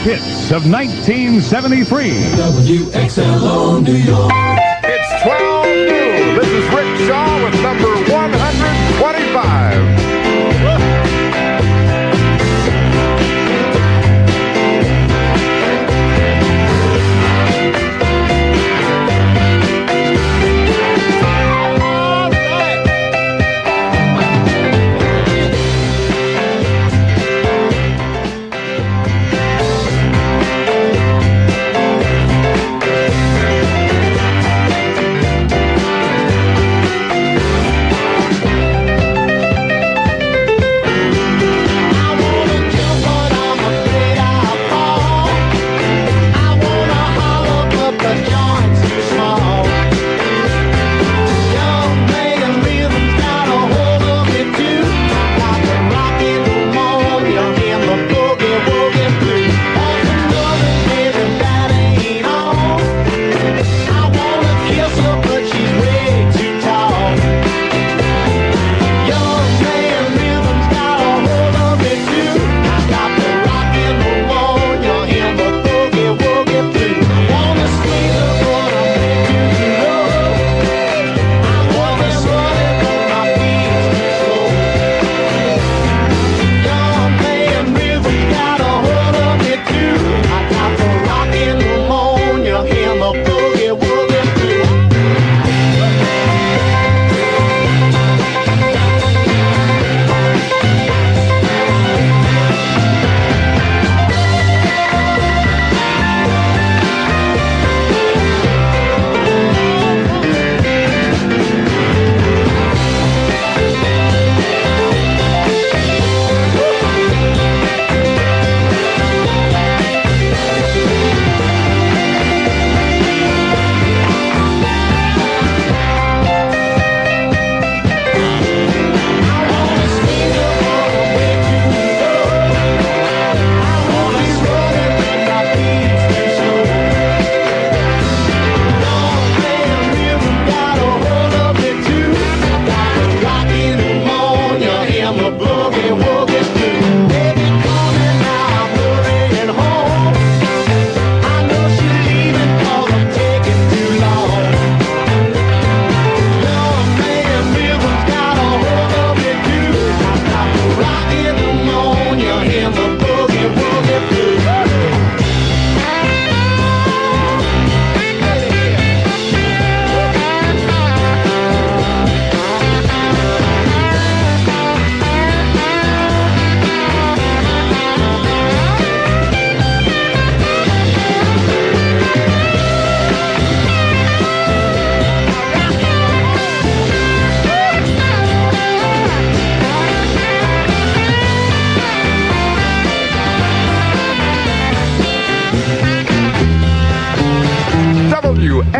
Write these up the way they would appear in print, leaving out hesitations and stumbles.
hits of 1973. WXLO New York. It's 12 new. This is Rick Shaw with number 125.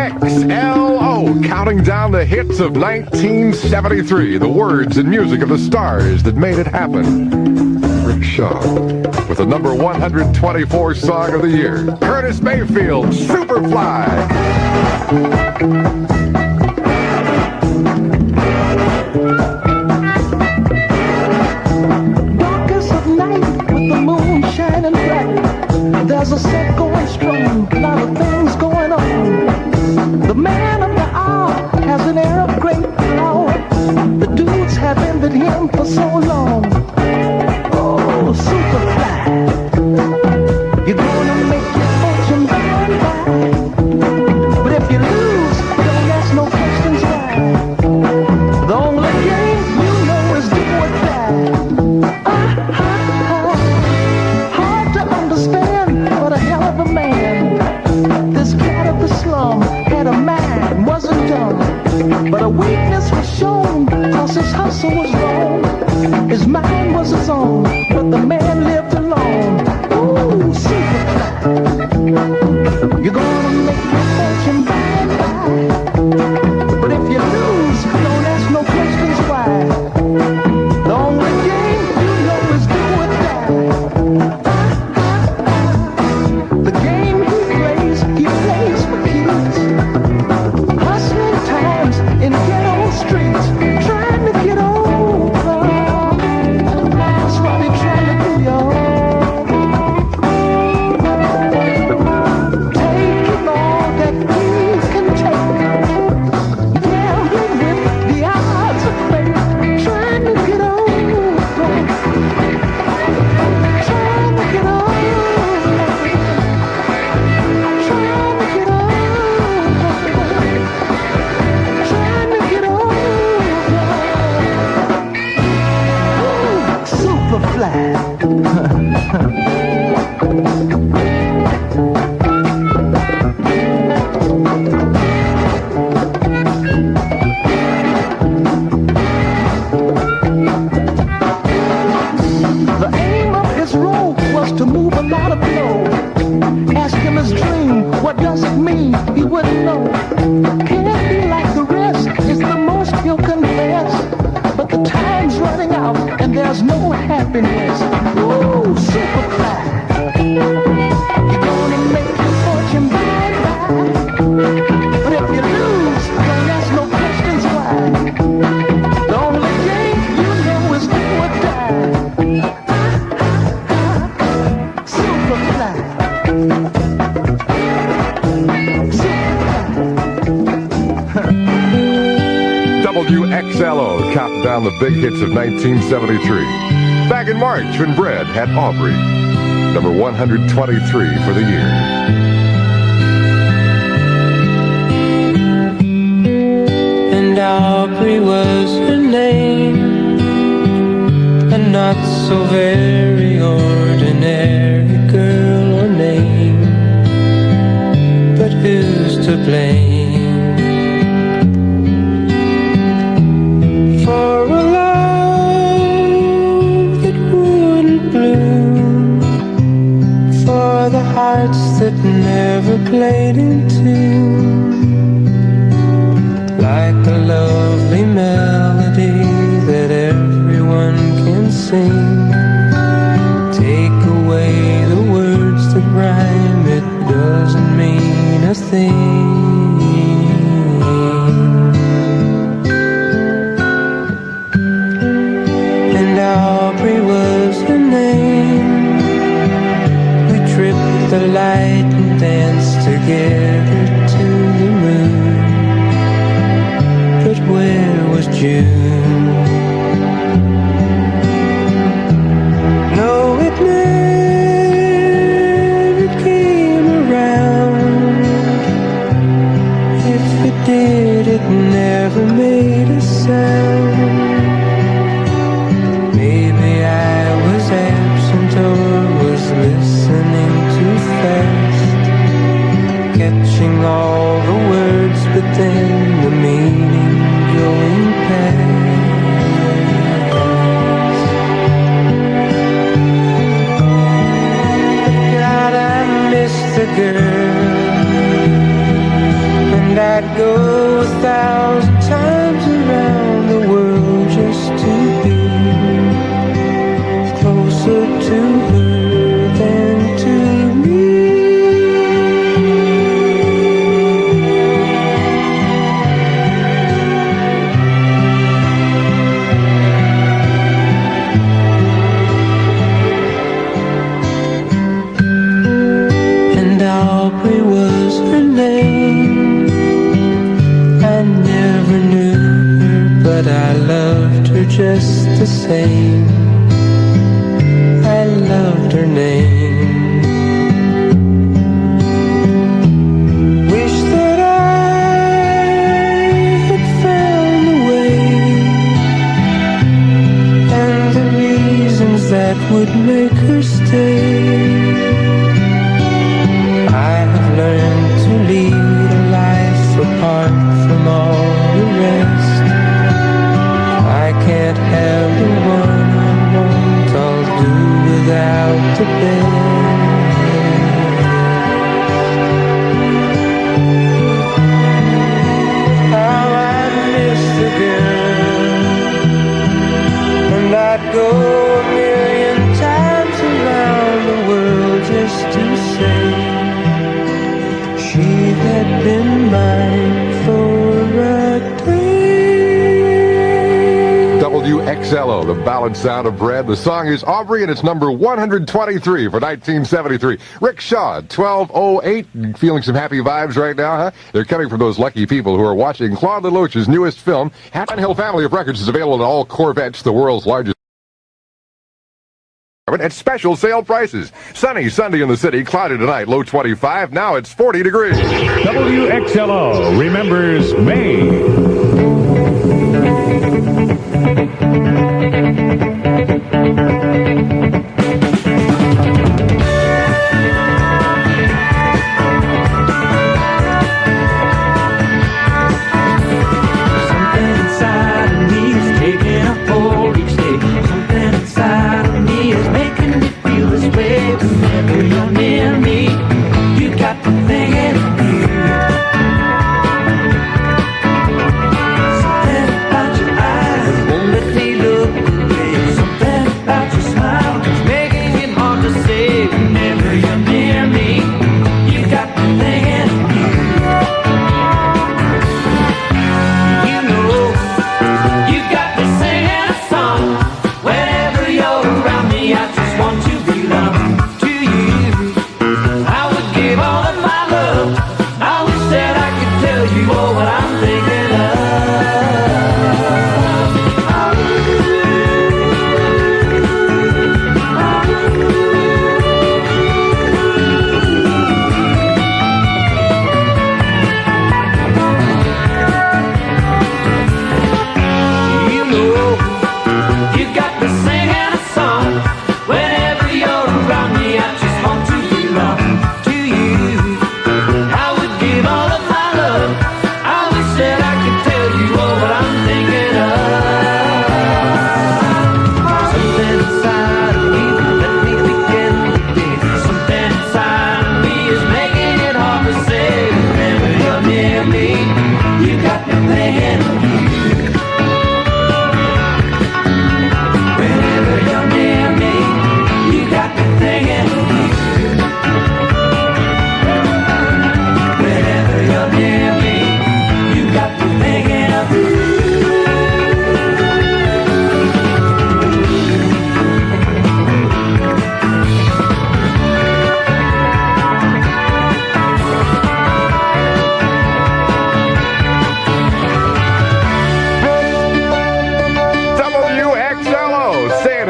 WXLO, counting down the hits of 1973, the words and music of the stars that made it happen. Rick Shaw with the number 124 song of the year, Curtis Mayfield, Superfly. Darkest of night with the moon shining bright. There's a set going strong, a lot of things going on. The man of the hour has an air of great power. The dudes have envied him for so long. Oh, Superfly, you're gonna make your fortune by and by. But if you lose, don't ask no questions why. The only game you know is do or die. Hard to understand, but a hell of a man. This cat of the slum had a mind, wasn't dumb, but a weakness was shown, cause his hustle was wrong. His mind was his own, but the man lived alone. Ooh, Superfly, you're gonna make your fortune by and by. But if you lose, don't ask no questions why. The only game you know is do or die. The game he plays for keeps. Hustling times in ghetto streets, trying to get over. That's what he's trying to do, happiness. Ooh, super fly. You're gonna make your fortune by and by. But if you lose, don't ask no questions why. The only game you know is do or die. Super fly. WXLO counting down the big hits of 1973. Back in March when Bread had Aubrey, number 123 for the year. And Aubrey was her name, a not so very ordinary girl or name, but who's to blame? For a love that wouldn't bloom, for the hearts that never played in tune, like a lovely melody that everyone can sing. Take away the words that rhyme, it doesn't mean a thing. Aubrey was her name. We tripped the light and danced together to the moon. But where was June? No, it never came around. If it did, it never made a sound. Listening too fast, catching all the words, but then the meaning going past. God, I miss the girl, and I'd go 1,000 times around the world just to be closer to her. Aubrey was her name. I never knew her, but I loved her just the same. I loved her name. Wish that I had found the way and the reasons that would make her stay. Learned to lead a life apart from all the rest. I can't have the one I want, I'll do without the best. How I miss the girl, and I'd go a million times around the world just to say she had been mine for a day. WXLO, the balanced sound of Bread. The song is Aubrey, and it's number 123 for 1973. Rick Shaw, 1208. Feeling some happy vibes right now, huh? They're coming from those lucky people who are watching Claude Lelouch's newest film. Hatton Hill Family of Records is available in all Corvettes, the world's largest at special sale prices. Sunny Sunday in the city, cloudy tonight, low 25. Now it's 40 degrees. WXLO remembers May. Something inside of me is taking a hold each day. Something inside of me is making me feel this way. Whenever you're near me, you got the thing in you.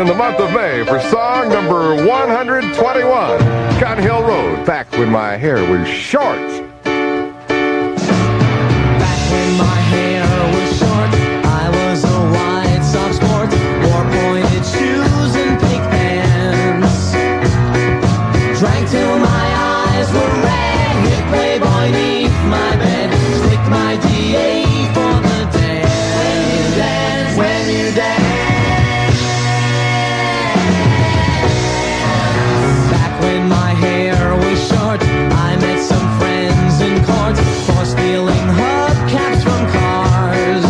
the month of May for song number 121, Cotton Hill Road, back when my hair was short. Back when my hair was short, I was a White Sox sport, wore pointed shoes and pink pants. Drank till my eyes were red, hit Playboy neath my bed, slicked my DA for the day. When you dance, back when my hair was short, I met some friends in court for stealing hubcaps from cars,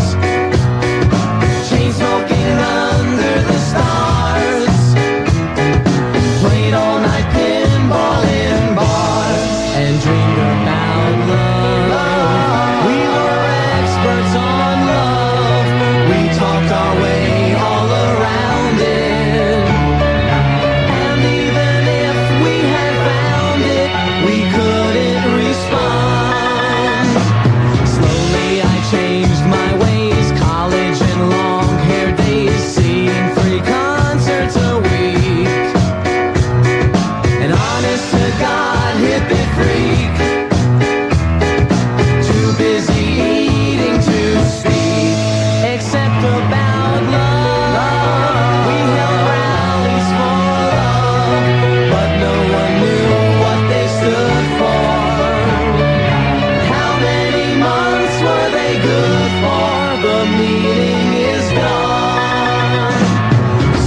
chain smoking under the stars, played all night pinball in bars, and dreamed about love. We were experts on love. We talked our way all around it, and even if we had found it, we couldn't respond. Slowly I changed my ways, college and long hair days, seeing 3 concerts a week, an honest to God hippie freak, too busy eating to speak, except about love. We held rallies for love, but no one knew what they stood for. How many months were they good for? The meaning is gone.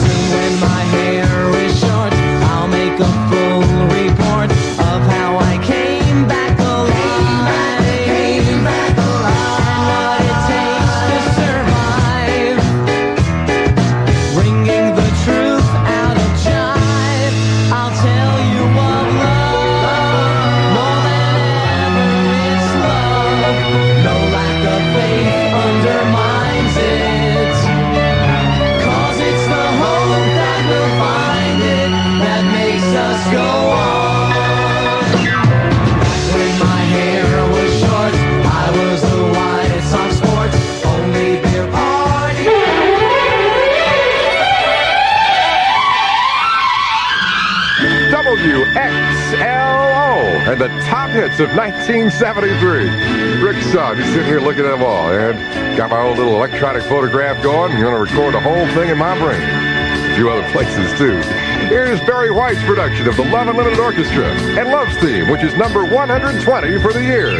Soon when my hair is short, I'll make a full report of how I came back alive, and what it takes to survive, wringing the truth out of jive. I'll tell you of love, more than ever it's love. No lack of faith undermines it, 'cause it's the hope that we'll find it that makes us go on. Back when my hair was short, I was a White Sox sport, only beer party. WXLO and the top hits of 1973. Rick Shaw, just sitting here looking at them all, and got my own little electronic photograph going. I'm going to record the whole thing in my brain. A few other places, too. Here's Barry White's production of the Love Unlimited Orchestra and Love's Theme, which is number 120 for the year.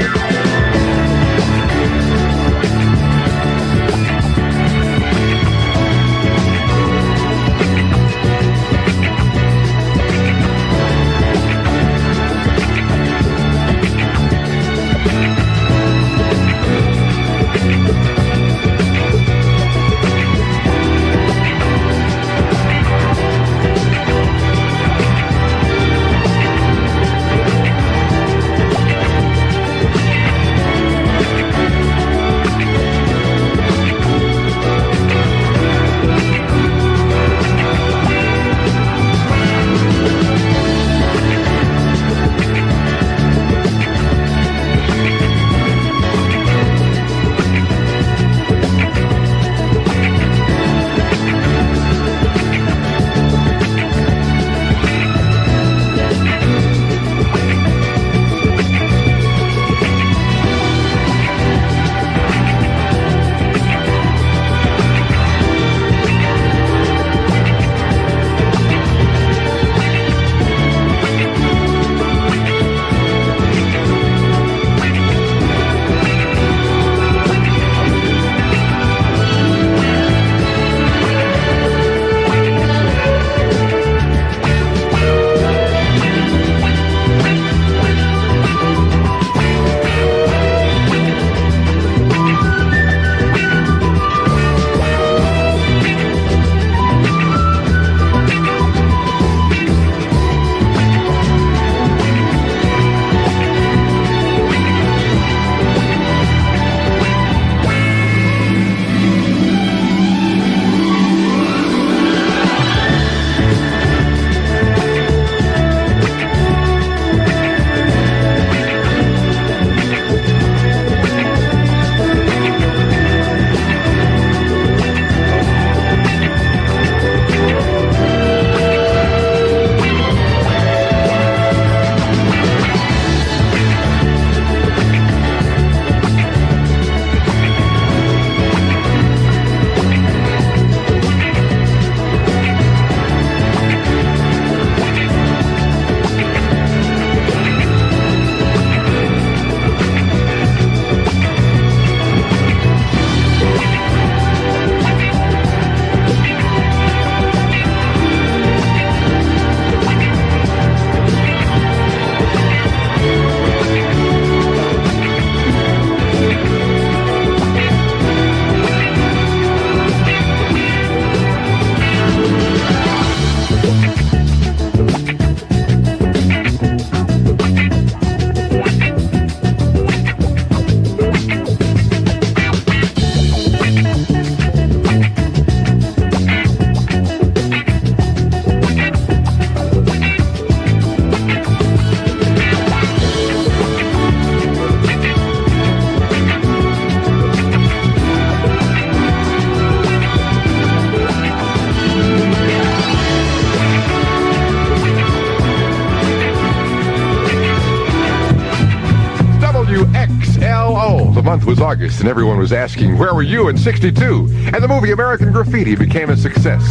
month was August, and everyone was asking, where were you in '62? And the movie American Graffiti became a success.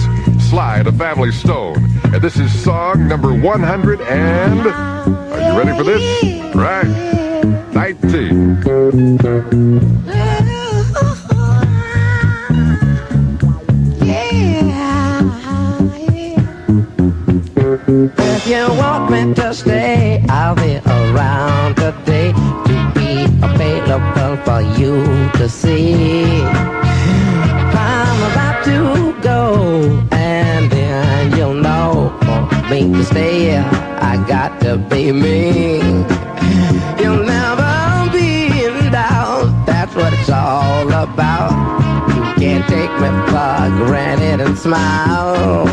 Slide, a Family Stone. And this is song number 100 and... Are you ready for this? Right. 19. If you want me to stay, I'll be around today to be available for you to see. I'm about to go, and then you'll know for me to stay, I got to be me. You'll never be in doubt, that's what it's all about. You can't take me for granted and smile.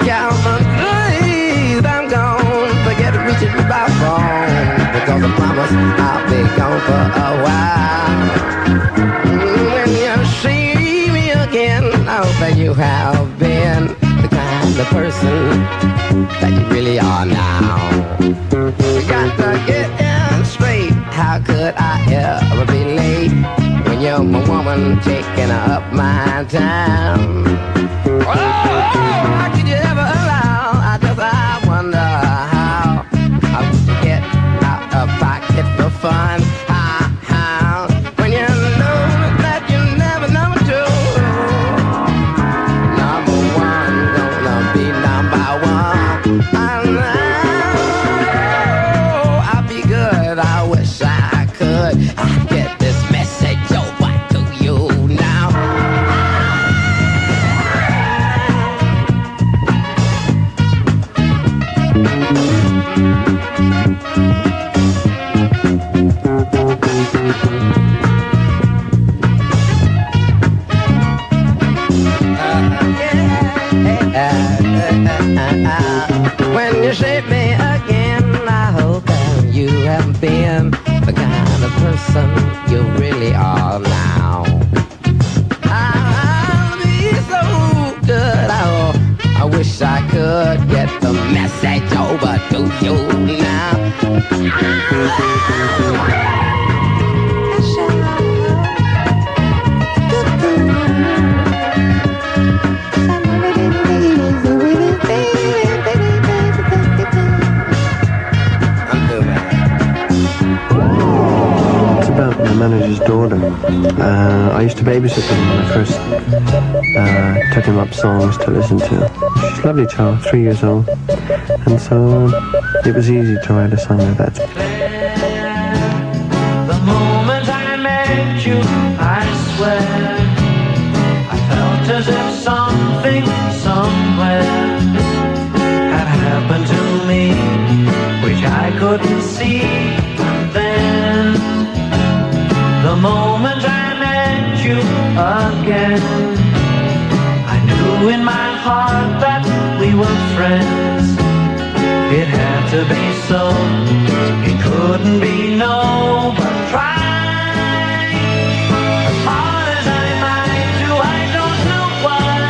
Count my days, I'm gone. Forget reaching my phone, because I promise I'll be gone for a while. When you see me again, I hope that you have been the kind of person that you really are now. You got to get in straight. How could I ever be late when you're my woman taking up my time? Oh, how could you ever allow? I wonder how I would get out of pocket for fun. How when you know that you never number two, number one gonna be number one. I know I'll be good. I wish I could. I get this message over to you now. When you shape me again, I hope that you have been the kind of person you really are now. I'll be so good. I wish I could get the message over to you now. It's about my manager's daughter. I used to babysit him when I first took him up songs to listen to. She's a lovely child, 3 years old, and so it was easy to write a song like that. The moment I met you, I swear, I felt as if something somewhere had happened to me, which I couldn't see. And then, the moment I met you again, I knew in my heart that we were friends. It had to be so, it couldn't be no, but try as hard as I might do, I don't know why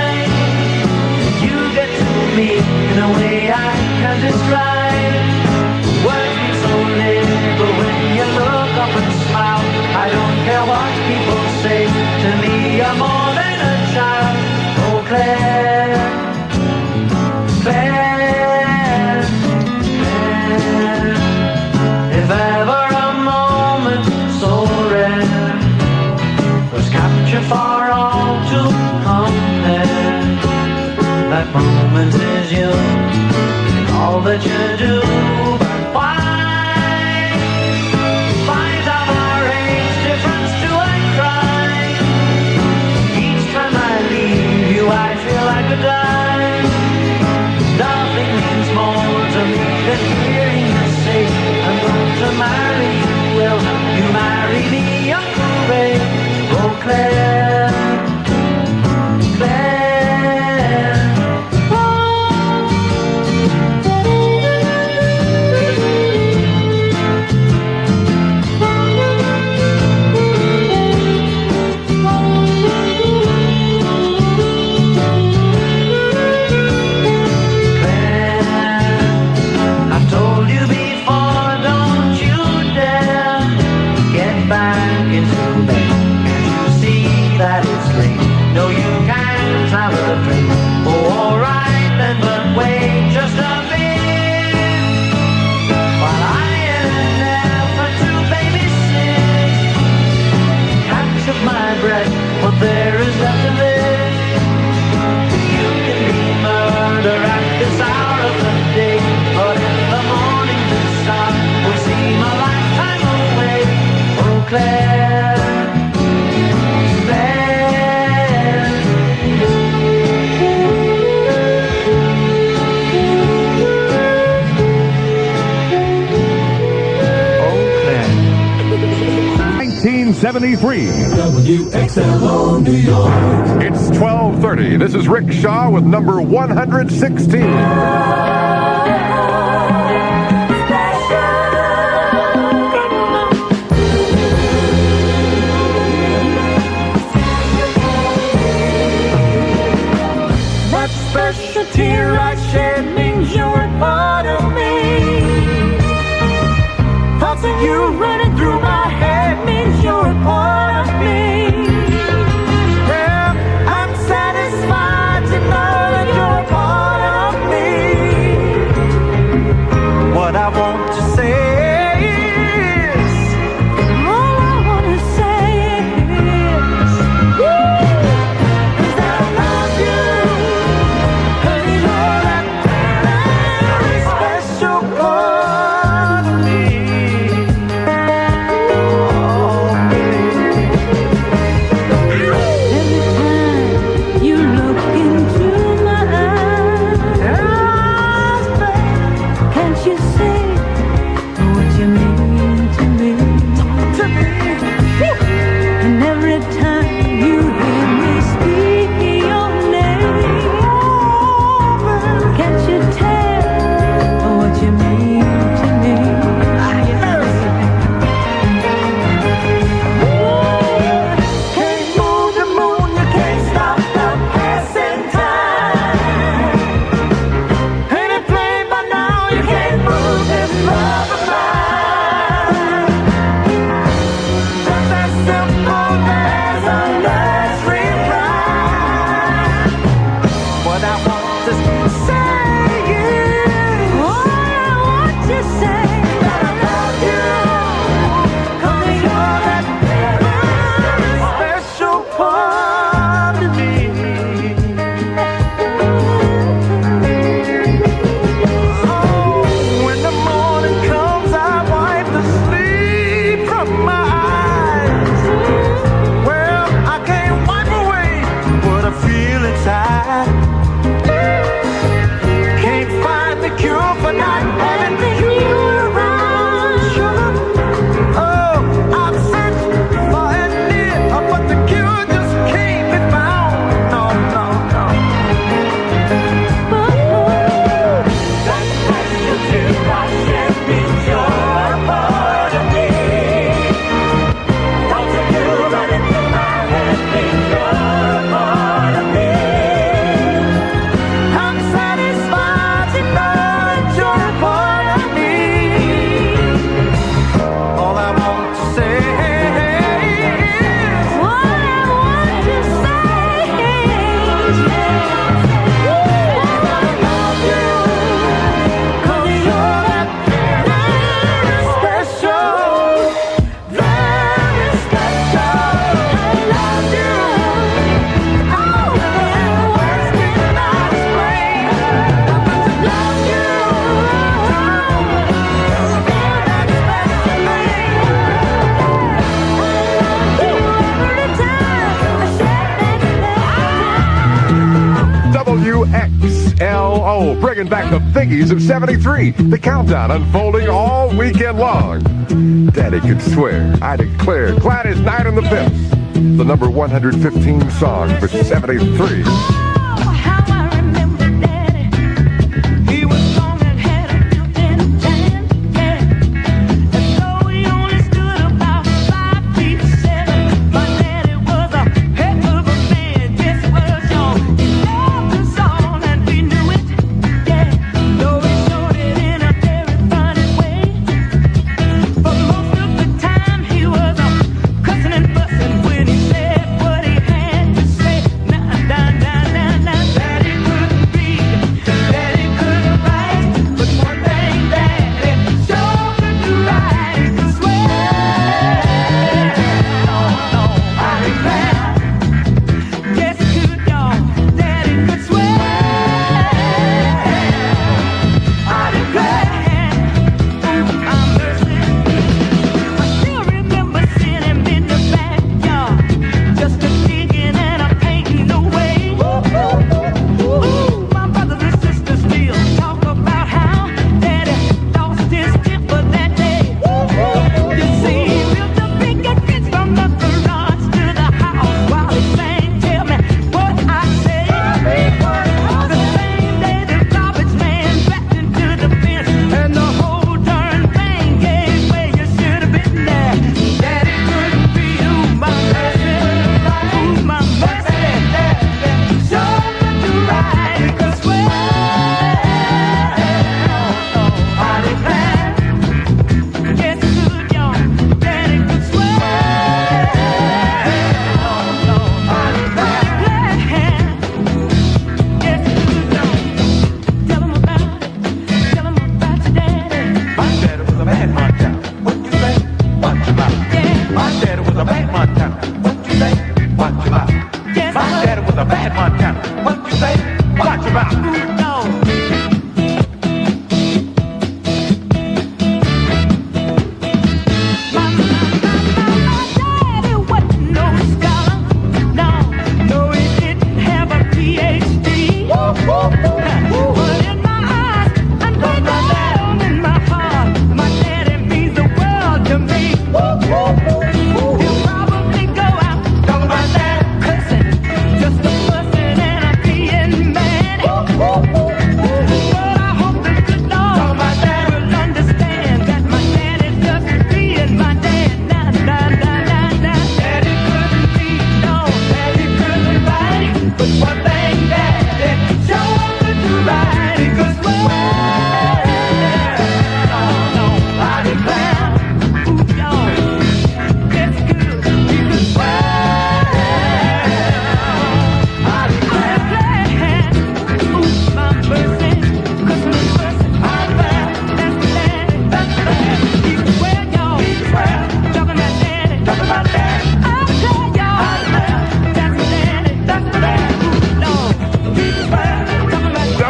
you get to me in a way I can't describe. Words mean so little when you look up and smile. I don't care what people say, to me you're more than a child. Oh Claire, Claire, Claire, if ever a moment so rare was captured for all to compare, that moment is you in all that you do. But why find out our age difference do I cry? Each time I leave you I feel like a die. Nothing means more to me than hearing you say I'm going to marry you. Will you marry me, Uncle Ray? Oh Claire, Claire, oh. 1973. WXLO New York. It's 12:30. This is Rick Shaw with number 116. Special tear I shed means you're a part of me. Thoughts of you running through my head means you're a part of me. Yeah, I'm satisfied to know that you're a part of me. What I want to say is, all I want to say is, is that I love you. WXLO, bringing back the biggies of 73. The countdown unfolding all weekend long. Daddy could swear, I declare, Gladys Knight and the Pimps. The number 115 song for 73. When he said what he had to say, nah, nah, nah, nah. was a bad Montana. What you say? Watch about. No.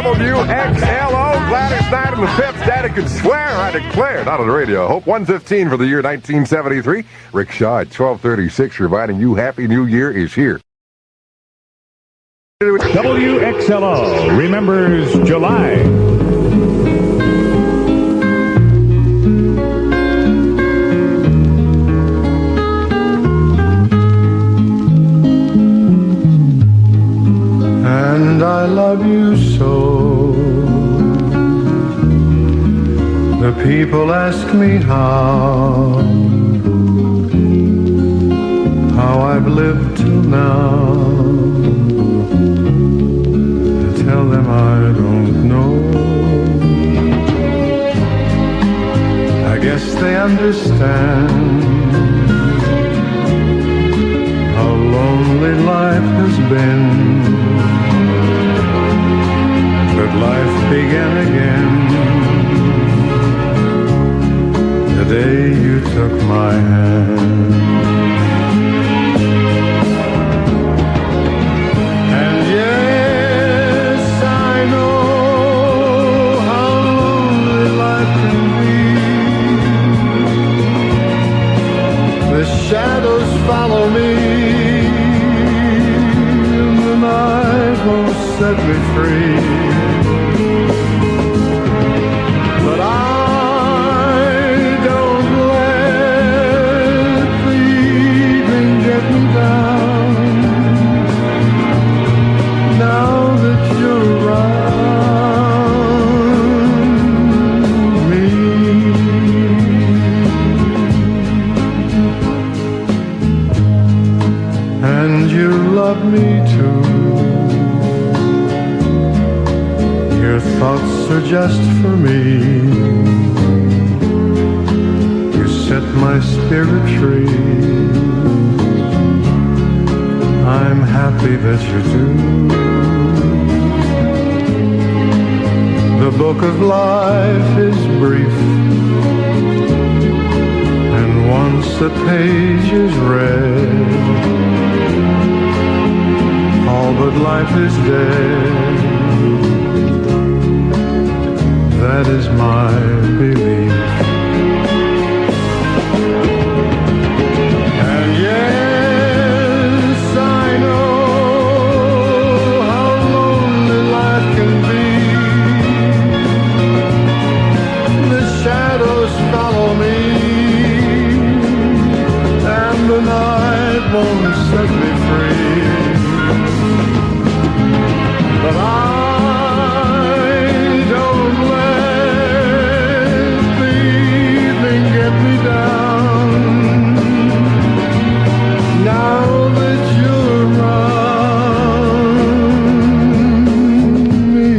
WXLO, Gladys Knight and the Pips, Daddy Could Swear, I declare, not on the radio. Hope 115 for the year 1973. Rick Shaw at 1236, reminding you Happy New Year is here. WXLO remembers July. And I love you so. The people ask me how I've lived till now. I tell them I don't know. I guess they understand how lonely life has been. But life began again the day you took my hand. And yes, I know how lonely life can be. The shadows follow me, and the night won't set me free. But I don't let the evening get me down. Now that you're around me, and you love me too. Your thoughts are just for me. You set my spirit free. I'm happy that you do. The book of life is brief, and once a page is read, all but life is dead. That is my belief. And yes, I know how lonely life can be. The shadows follow me, and the night won't set me free. But I don't let the evening get me down. Now that you're around me.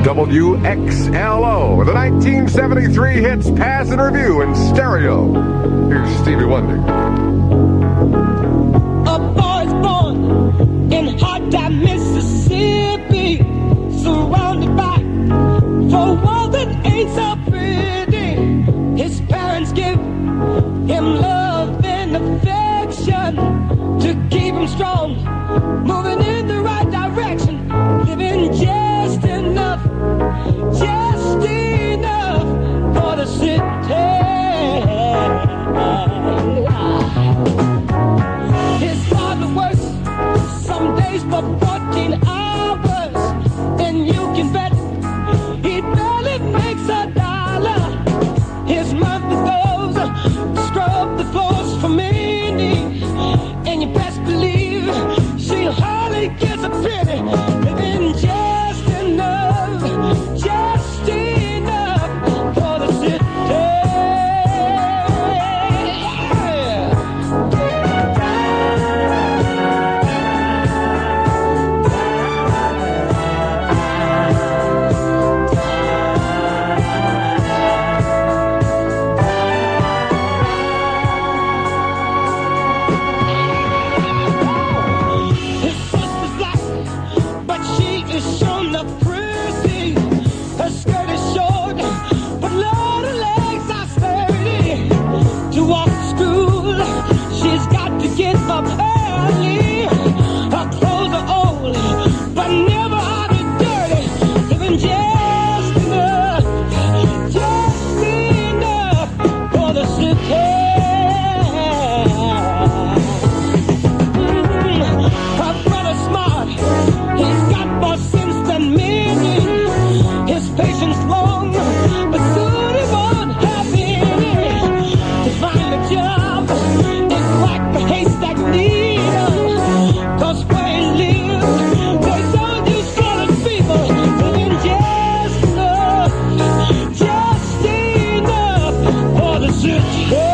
WXLO, the 1973 hits Pass and Review in stereo. Here's Stevie Wonder. A boy's born in hot Mississippi, surrounded 16 hours, and you can bet he barely makes $1. His mother goes scrub the floors for me, and you best believe she hardly gets a penny, living just enough for the city. His sister's black, but she is shown up pretty. Her skirt is short, but Lord, her legs are sturdy. To walk to school, she's got to get up early. Her clothes are old, but never are they dirty. Living just enough for the city. Her brother's smart, he's got more sense than me. His patience long, but soon he won't have any. To find a job is like the haystack needle, 'cause where he lives, they don't use colored people. Living just enough for the city. WXLO.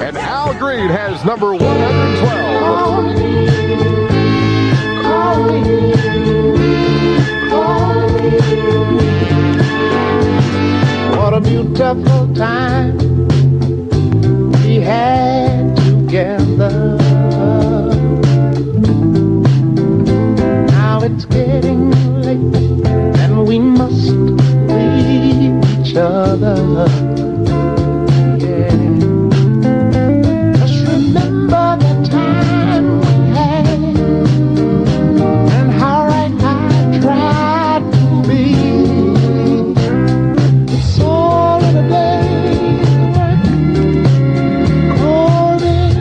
And Al Green has number 112. What a beautiful time we had together. Now it's getting late and we must leave each other. Yeah. Just remember the time we had and how right I tried to be. It's all in a day's work, cold in,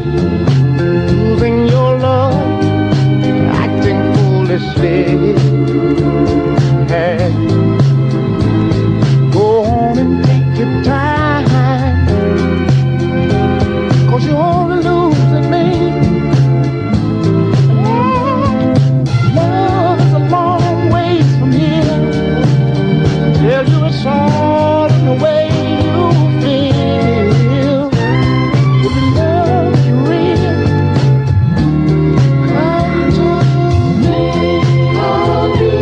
losing your love, acting foolishly. Hey, go on and take your time, 'cause you're only losing me. Love is a long ways from here. Tell you it's all in the way you feel. If you love you real, come to me. Call me,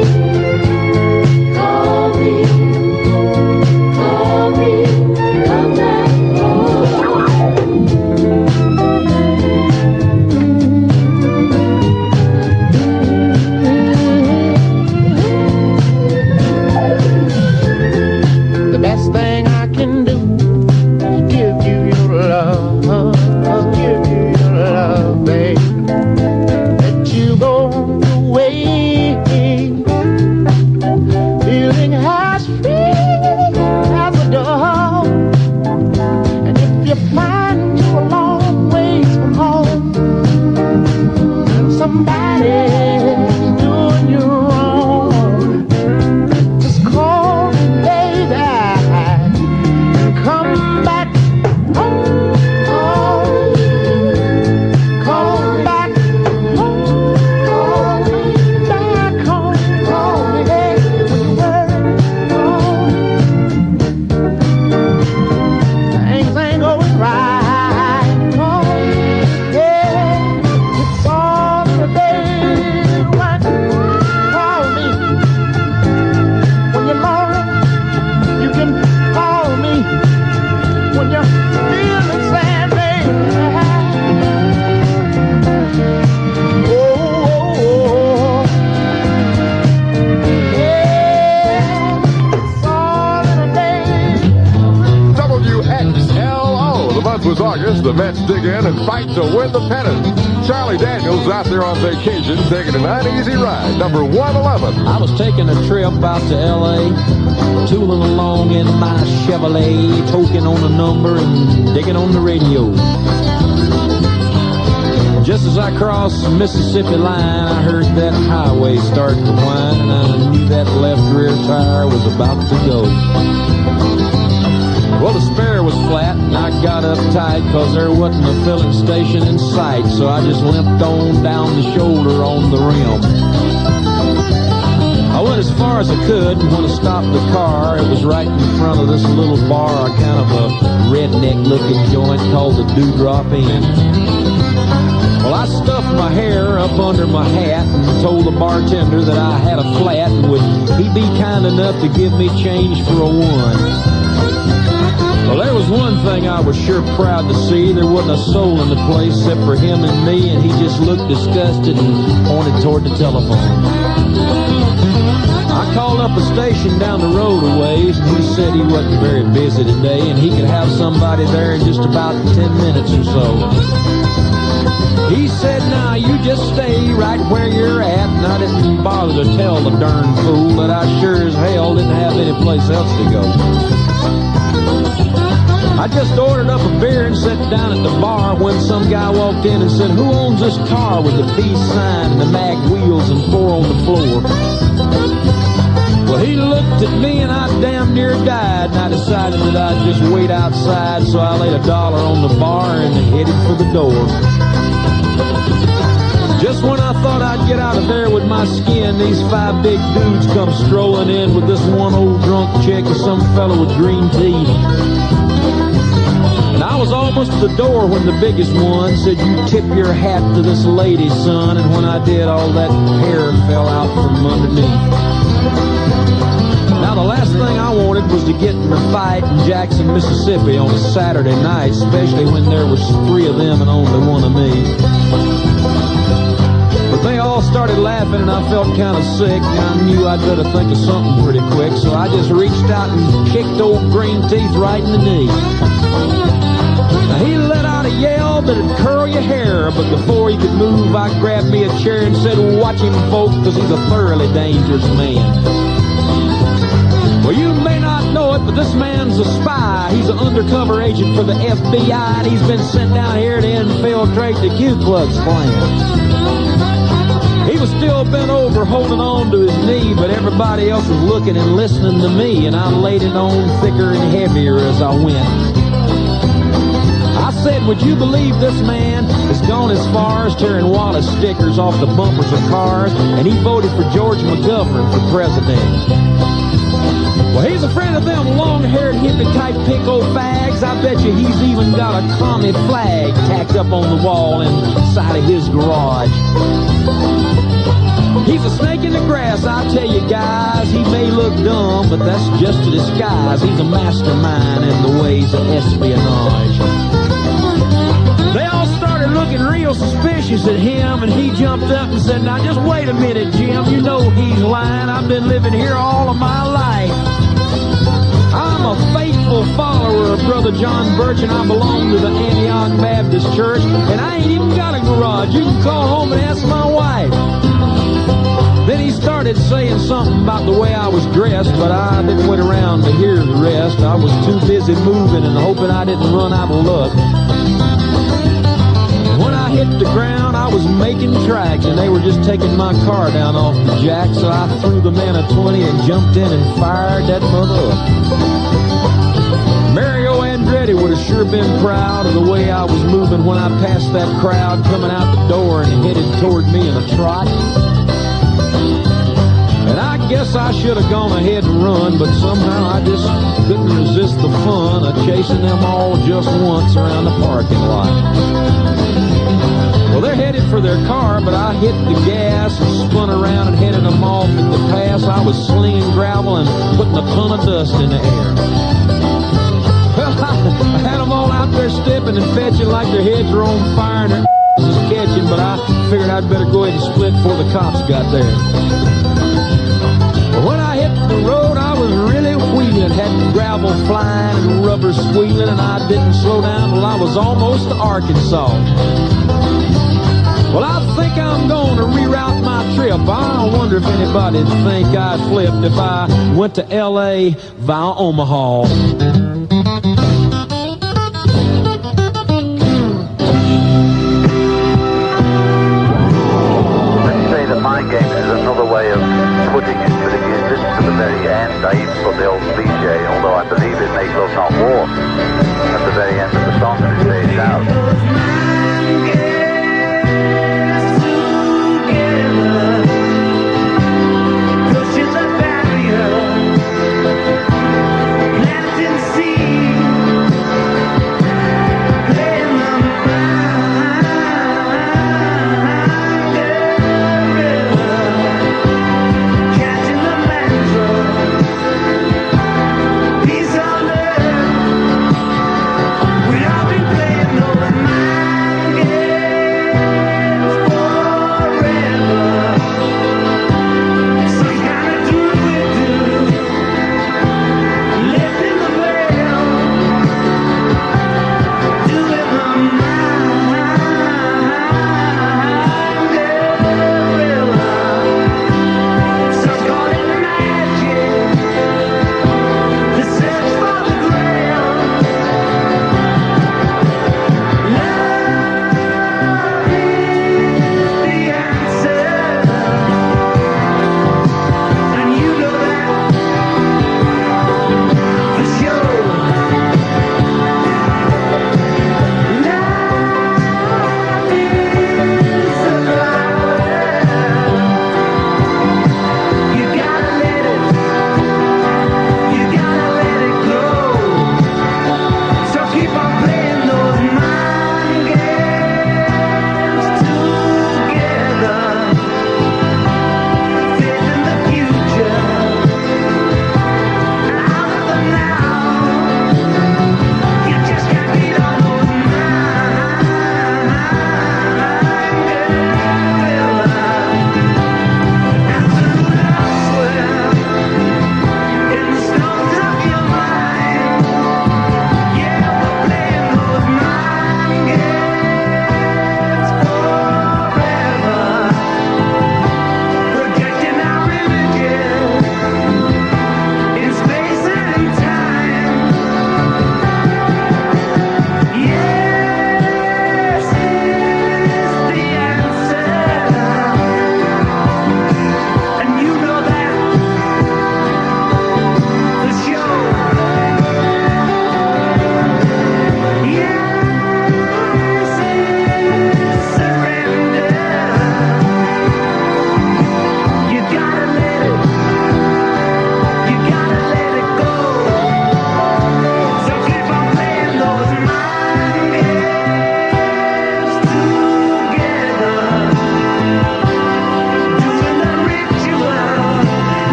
call me, call me, come back home. 4th was August. The Mets dig in and fight to win the pennant. Charlie Daniels out there on vacation taking an uneasy ride. Number 111. I was taking a trip out to L.A., tooling along in my Chevrolet, toking on a number and digging on the radio. Just as I crossed the Mississippi line, I heard that highway start to whine, and I knew that left rear tire was about to go. Well, the spare was flat, and I got uptight because there wasn't a filling station in sight, so I just limped on down the shoulder on the rim. I went as far as I could, and when I stopped the car, it was right in front of this little bar, kind of a redneck-looking joint called the Dewdrop Inn. Well, I stuffed my hair up under my hat and told the bartender that I had a flat and would he be kind enough to give me change for a one. Well, there was one thing I was sure proud to see. There wasn't a soul in the place except for him and me, and he just looked disgusted and pointed toward the telephone. I called up a station down the road a ways, and he said he wasn't very busy today, and he could have somebody there in just about 10 minutes or so. He said, now you just stay right where you're at, and I didn't bother to tell the darn fool that I sure as hell didn't have any place else to go. I just ordered up a beer and sat down at the bar when some guy walked in and said, who owns this car with the peace sign and the mag wheels and 4 on the floor? Well, he looked at me and I damn near died, and I decided that I'd just wait outside, so I laid $1 on the bar and headed for the door. Just when I thought I'd get out of there with my skin, these 5 big dudes come strolling in with this one old drunk chick and some fellow with green teeth. And I was almost at the door when the biggest one said, you tip your hat to this lady, son. And when I did, all that hair fell out from underneath. Now, the last thing I wanted was to get in a fight in Jackson, Mississippi on a Saturday night, especially when there was 3 of them and only 1 of me. But they all started laughing, and I felt kind of sick, and I knew I'd better think of something pretty quick, so I just reached out and kicked old green teeth right in the knee. Now, he let out a yell that'd curl your hair, but before he could move, I grabbed me a chair and said, watch him, folks, because he's a thoroughly dangerous man. Well, you may not know it, but this man's a spy. He's an undercover agent for the FBI, and he's been sent down here to infiltrate the Ku Klux Klan. He was still bent over, holding on to his knee, but everybody else was looking and listening to me, and I laid it on thicker and heavier as I went. I said, would you believe this man has gone as far as tearing Wallace stickers off the bumpers of cars, and he voted for George McGovern for president. Well, he's a friend of them long-haired hippie-type pico fags. I bet you he's even got a commie flag tacked up on the wall inside of his garage. He's a snake in the grass, I tell you guys. He may look dumb, but that's just a disguise. He's a mastermind in the ways of espionage. They all started looking real suspicious at him, and he jumped up and said, now just wait a minute, Jim. You know he's lying. I've been living here all of my life. I'm a faithful follower of Brother John Birch, and I belong to the Antioch Baptist Church, and I ain't even got a garage. You can call home and ask my wife. Then he started saying something about the way I was dressed, but I didn't wait around to hear the rest. I was too busy moving and hoping I didn't run out of luck. When I hit the ground, I was making tracks, and they were just taking my car down off the jack, so I threw the man a 20 and jumped in and fired that mother up. Mario Andretti would have sure been proud of the way I was moving when I passed that crowd coming out the door and headed toward me in a trot. And I guess I should have gone ahead and run, but somehow I just couldn't resist the fun of chasing them all just once around the parking lot. Well, they're headed for their car, but I hit the gas and spun around and headed them off in the pass. I was slinging gravel and putting a ton of dust in the air. Well, I had them all out there stepping and fetching like their heads were on fire and their was catching, but I figured I'd better go ahead and split before the cops got there. When I hit the road, I was really wheeling. had gravel flying and rubber squealing, and I didn't slow down till I was almost to Arkansas. Well, I think I'm going to reroute my trip. I wonder if anybody'd think I flipped if I went to L.A. via Omaha. Let's say that mind games is another way of putting it, but if you listen to the very end, I even put the old cliche, although I believe it, make love not war, at the very end of the song and it fades out.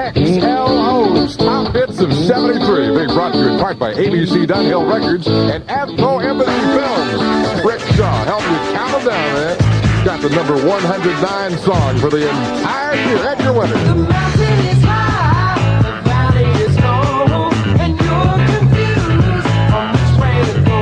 WXLO's Top Hits of 73, being brought to you in part by ABC Dunhill Records and Afro Embassy Films. Rick Shaw helping you count them down, man. Got the number 109 song for the entire year. And your winner. The mountain is high, the valley is low, and you're confused on which way to go.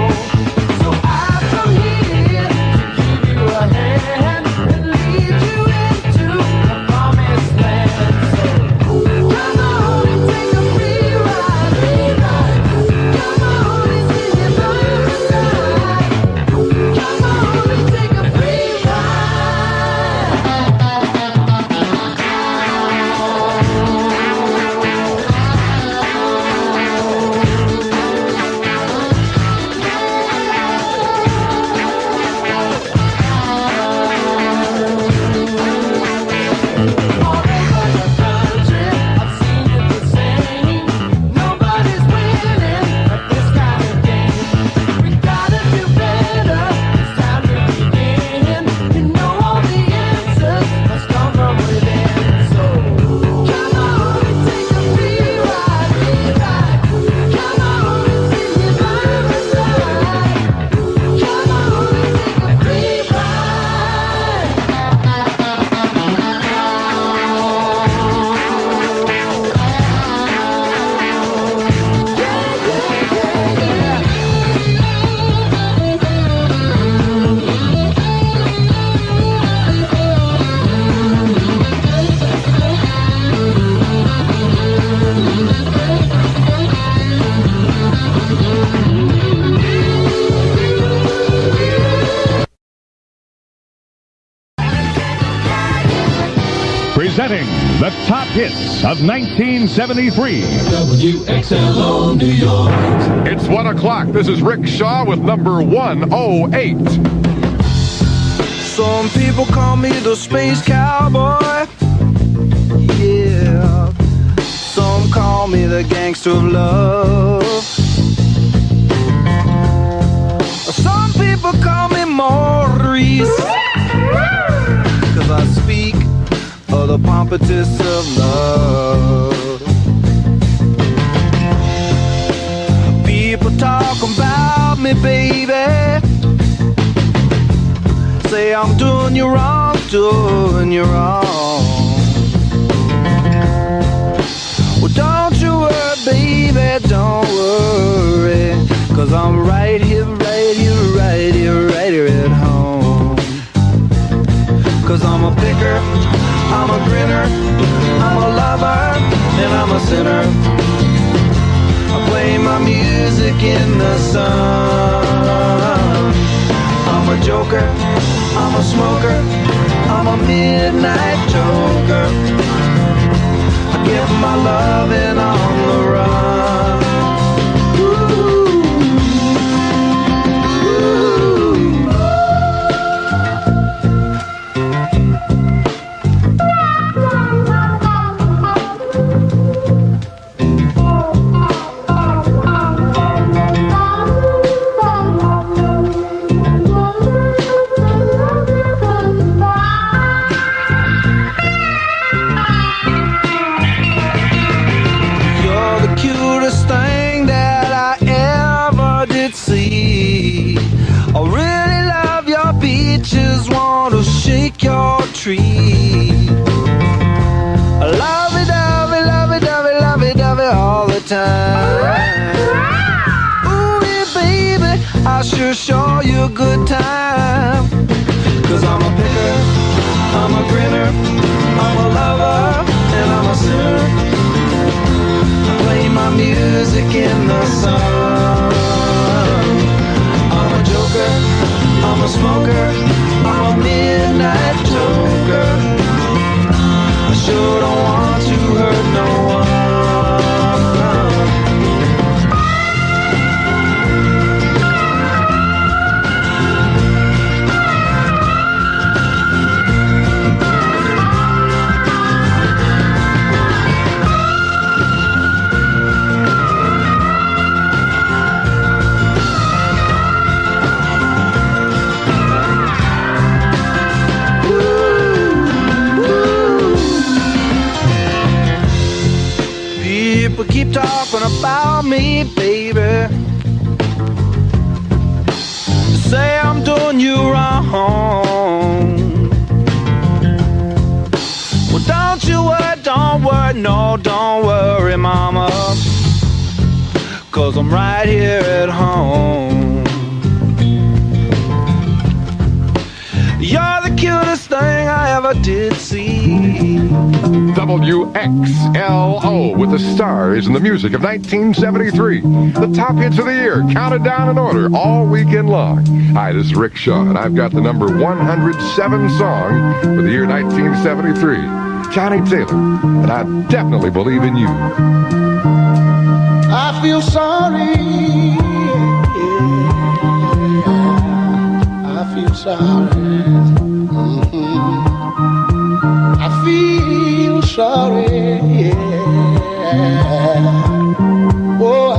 So I come here to give you a hand and lead you into the promised land. So come on and take a free ride, free ride. Come on and see your bird tonight. Come on and take a free ride. presenting the top hits of 1973. WXLO New York. It's 1 o'clock. This is Rick Shaw with number 108. Some people call me the space cowboy. Yeah. Some call me the gangster of love. Some people call me Maurice, 'cause I speak of the pompatus of love. People talk about me, baby. Say I'm doing you wrong, doing you wrong. Well, don't you worry, baby, don't worry, 'cause I'm right here, right here, right here, right here at home. 'Cause I'm a picker, I'm a grinner, I'm a lover, and I'm a sinner. I play my music in the sun. I'm a joker, I'm a smoker, I'm a midnight joker. I get my loving on the run. Your tree. Lovey-dovey, lovey-dovey, lovey-dovey all the time. Ooh, yeah, baby, I sure show you a good time. 'Cause I'm a picker, I'm a grinner, I'm a lover, and I'm a sinner. I play my music in the sun. I'm a joker, I'm a smoker, I'm a midnight joker. I sure don't want to hurt no one. People keep talking about me, baby. Say I'm doing you wrong. Well, don't you worry, no, don't worry, mama. 'Cause I'm right here at home. You're the cutest thing I ever did see. WXLO with the stars and the music of 1973. The top hits of the year, counted down in order all weekend long. Hi, this is Rick Shaw, and I've got the number 107 song for the year 1973. Johnny Taylor, and I definitely believe in you. I feel sorry. Yeah, I feel sorry. I feel sorry, yeah. Oh, I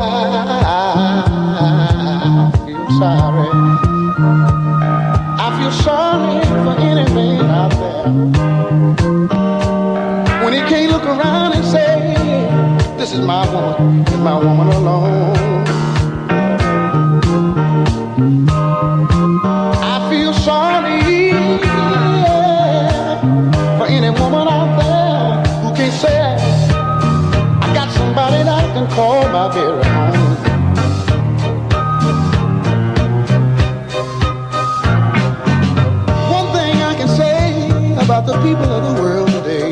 feel sorry. I feel sorry for any man out there when he can't look around and say, this is my woman alone. I feel sorry, yeah, for any woman out there who can't say, I got somebody that I can call my very own. One thing I can say about the people of the world today,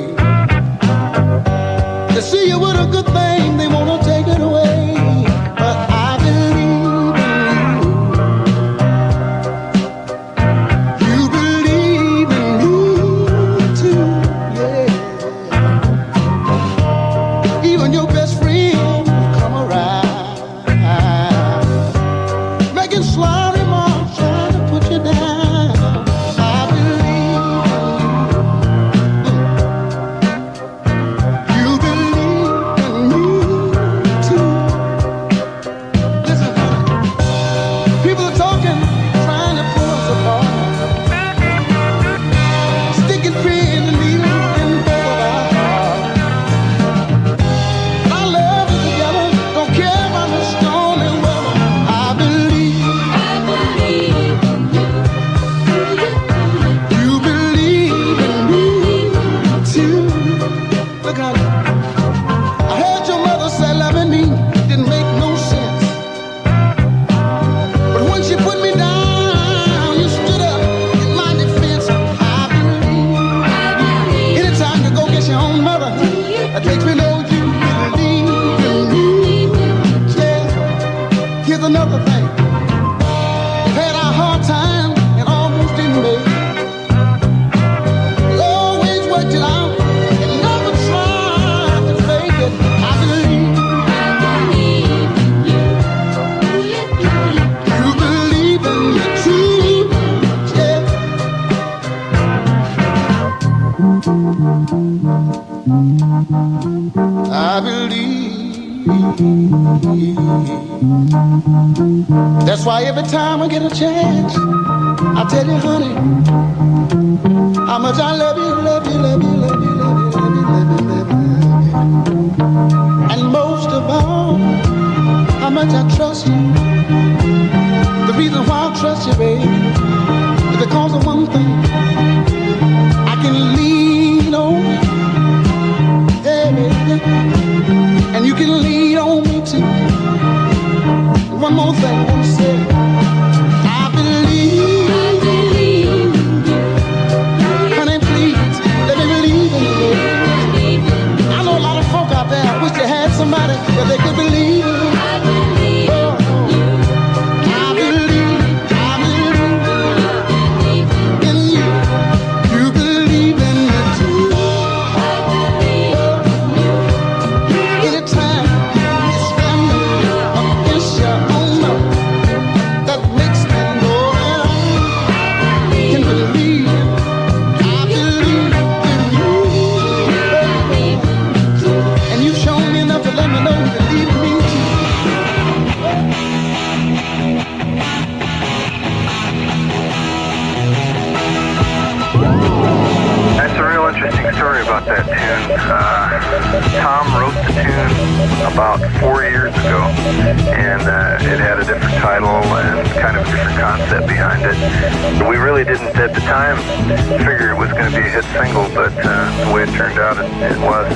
they see you with a good thing, they want to take it away. But I believe in you. You believe in me too, yeah. I believe. That's why every time I get a chance, I tell you, honey, how much I love you, love you, love you, love you, love you, love you, love you, love you. And most of all, how much I trust you. The reason why I trust you, baby, is because of one thing. I can lean on you, yeah, baby, and you can lean on me too. One more thing I want to say. I believe. Honey, please, let me believe in you. I know a lot of folk out there wish they had somebody that they could believe in. That tune. Tom wrote the tune about 4 years ago, and it had a different title and kind of a different concept behind it. We really didn't at the time figure it was going to be a hit single, but the way it turned out, it was.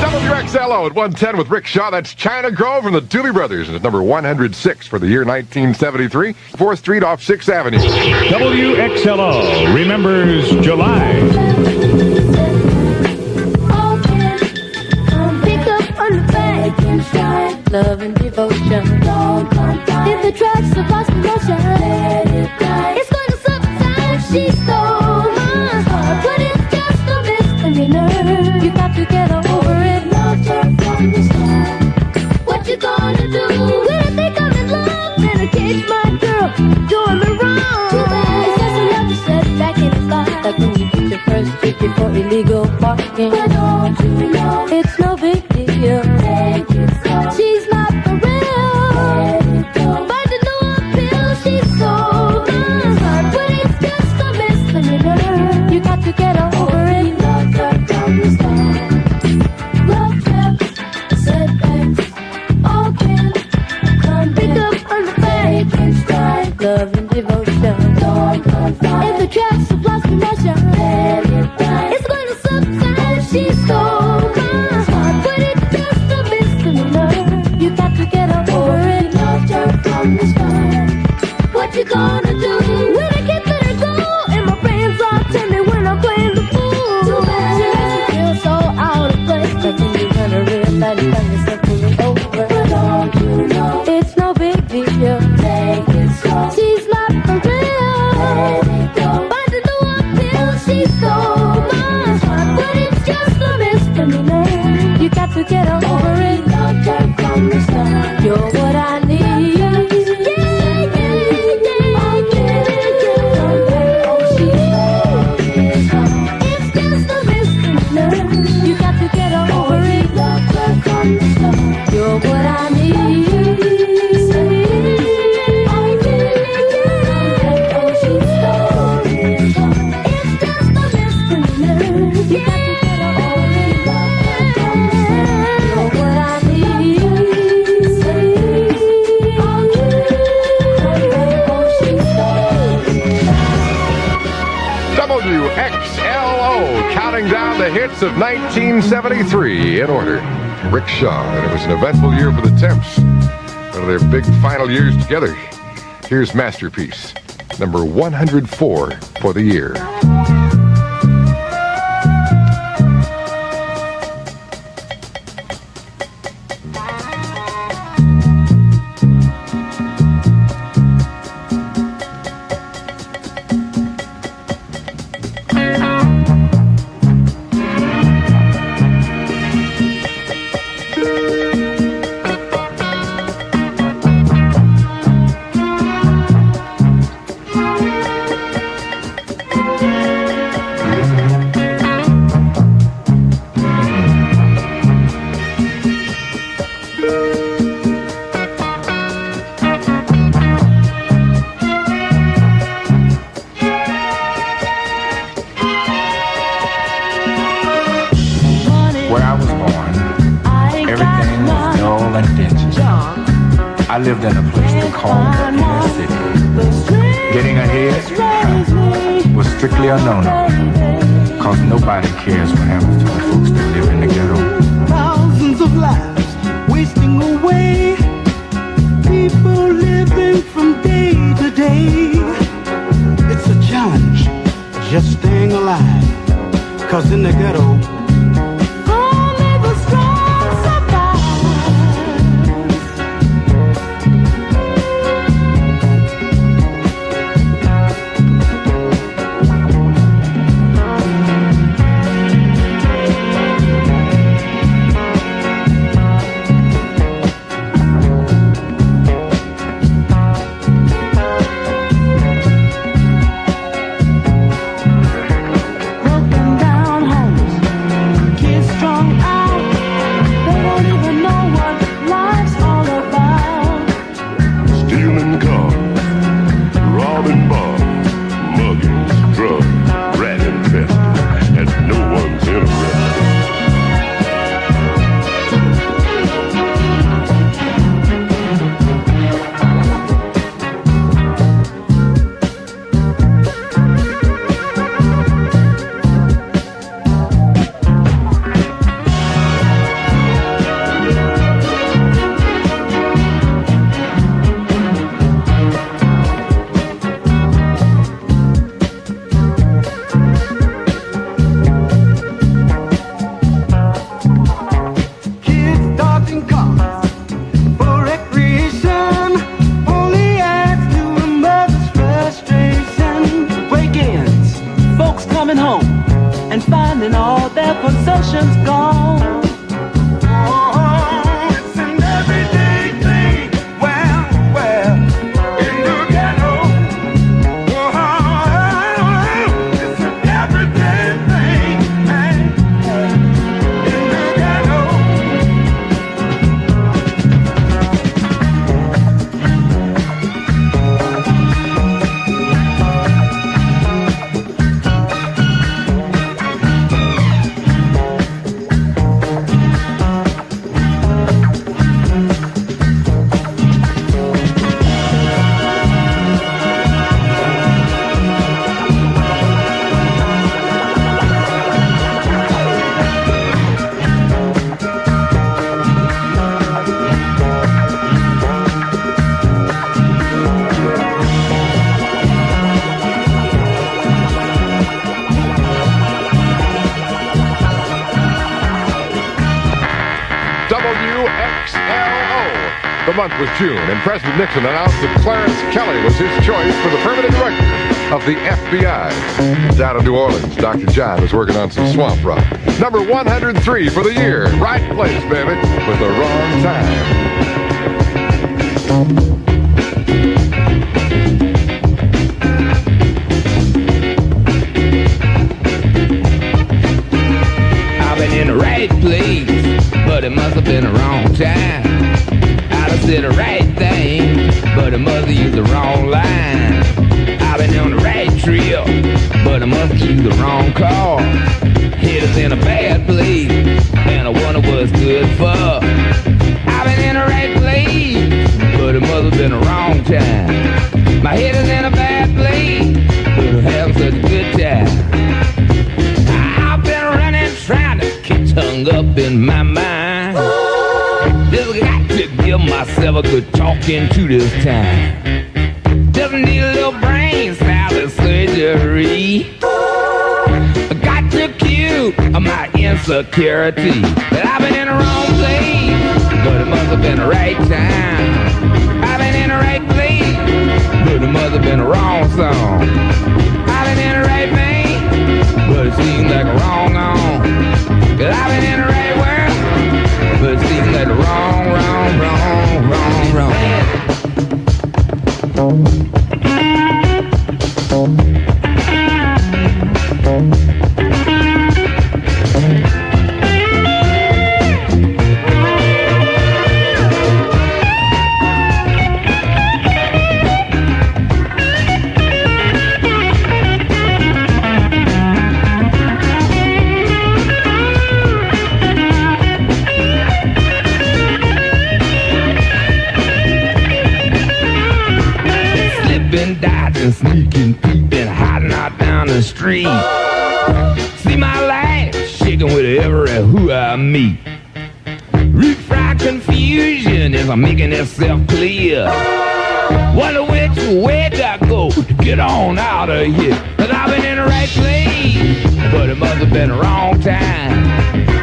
WXLO at 110 with Rick Shaw. That's China Grove from the Doobie Brothers. And it's number 106 for the year 1973. 4th Street off 6th Avenue. WXLO remembers July. Pick up on the back, love and devotion. If the tracks are lost in motion, it's going to summertime. She stole my heart. first ticket for illegal parking. But don't you know it's no big deal? Take it slow. She's not for real. But the new appeal, she's so good. But it's just a misdemeanor. You got to get over it. Love her from the start. Love traps, setbacks, all can come pick up on the fake and stride. Love and devotion. If the tracks of lost connection, it's going to subside. She's so good, but it's just a misdemeanor. You got to get over it. Loved her from the start. What you gonna do when I can't let her go? And my friends all tell me when I'm playing the fool. Too bad. She makes me feel so out of place. But then you're gonna realize you got yourself pulling over. But don't you know it's no big deal? Take it slow. She's not for real. By the new appeal, she's so much, but it's just a misdemeanor. You got to get over it. Loved her from the start. You're what I need. Yeah, yeah, yeah. Oh, she's it's just a misdemeanor. You got to get over it. Loved her from the start. You're what I need. WXLO, counting down the hits of 1973 in order. Rick Shaw, and it was an eventful year for the Temps. One of their big final years together. Here's Masterpiece, number 104 for the year. I lived in a place they called the inner city. Getting ahead was strictly a no-no, cause nobody cares what happens to the folks that live in the ghetto. Thousands of lives wasting away, people living from day to day. It's a challenge just staying alive, cause in the ghetto The month was June, and President Nixon announced that Clarence Kelly was his choice for the permanent director of the FBI. Down in New Orleans, Dr. John is working on some swamp rock. Number 103 for the year. Right place, baby, with the wrong time. I've been in the right place, but it must have been the wrong time. I'd have said the right thing, but it must have used the wrong line. I've been on the right trip, but I must have used the wrong car. Head is in a bad place, and I wonder what's good for. I've been in the right place, but it must have been the wrong time. My head is in a bad place, but I'm having such a good time. I've been running, trying to get hung up in my mind. Just got to give myself a good talking to this time. Doesn't need a little brain salad surgery. I got to cue my insecurity. That I've been in the wrong place, but it must have been the right time. I've been in the right place, but it must have been the wrong song. I've been in the right vein, but it seems like a wrong on. Cause I've been in the right world, but it seems like the wrong. Dodging, sneaking, peeping, hiding out down the street. See my life shaking with every who I meet. Refried confusion as I'm making itself clear. Wonder which way I go to get on out of here. Cause I've been in the right place, but it must have been the wrong time.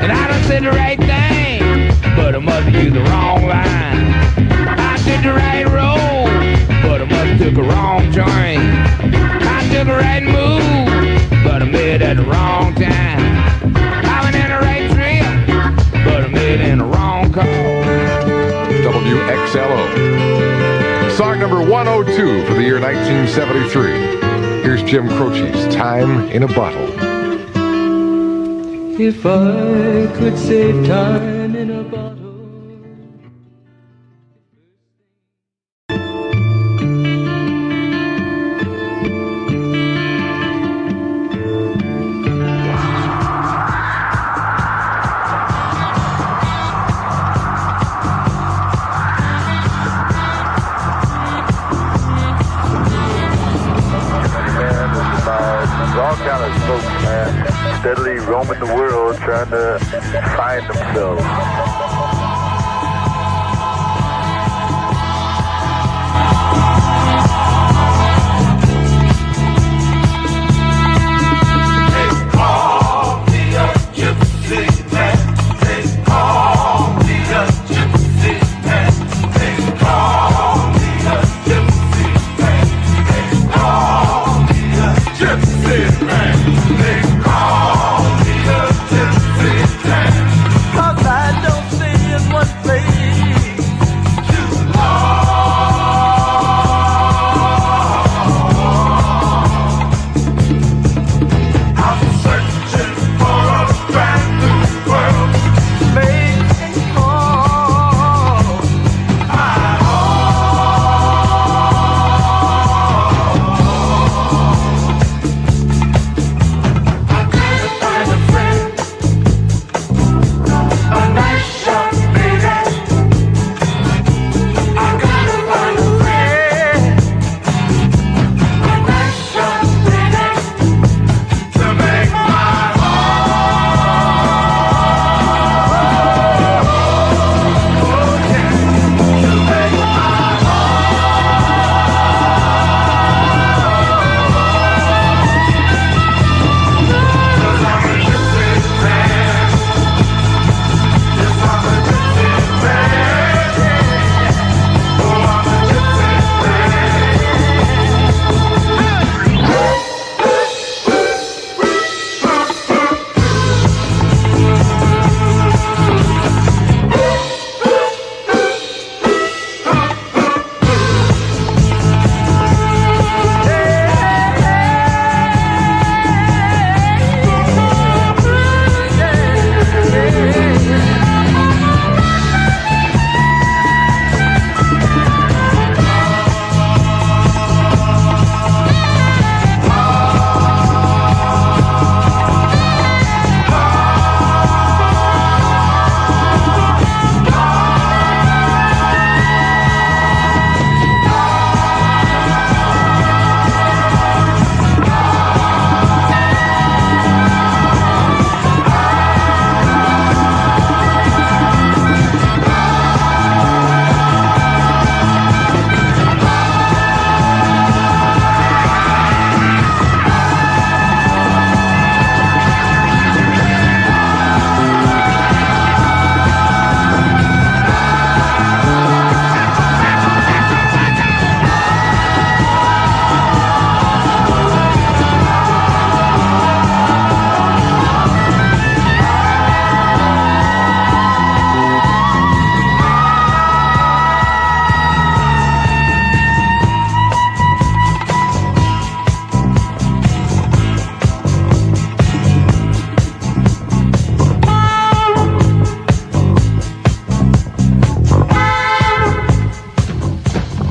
And I done said the right thing, but I must have used the wrong line. I took the right road, but I must have took a wrong train. I took a right move, but I made it at the wrong time. I went in the right trip, but I made it in the wrong call. WXLO. Song number 102 for the year 1973. Here's Jim Croce's Time in a Bottle. If I could save time in a bottle. All kind of folks, man, steadily roaming the world trying to find themselves. They call me a gypsy man. They call me a gypsy man. They call me a gypsy man. They call me a gypsy man. They call me a gypsy man. 'Cause I don't stay in one place too long. I'm searching for a brand new world, making all my own. I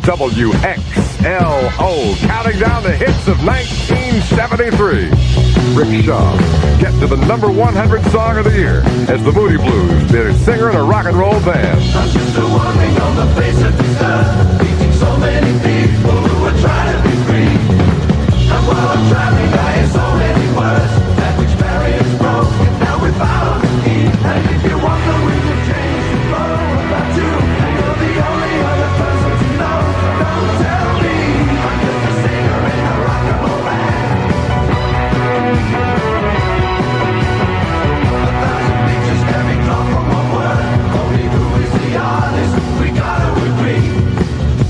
WXLO, counting down the hits of 1973. Rick Shaw get to the number 100 song of the year as the Moody Blues did a singer in a rock and roll band. I'm just a wandering on the face of this earth, meeting so many people who are trying to be free. And while I'm traveling, I hear so many words that which barriers broke, and now we found the key. And if you wonder, we will change the flow about you, and you're the only other person to know. Don't tell me I'm just a singer in a rock and roll band. A thousand pictures every drop from one word. Only who is the artist? We gotta agree.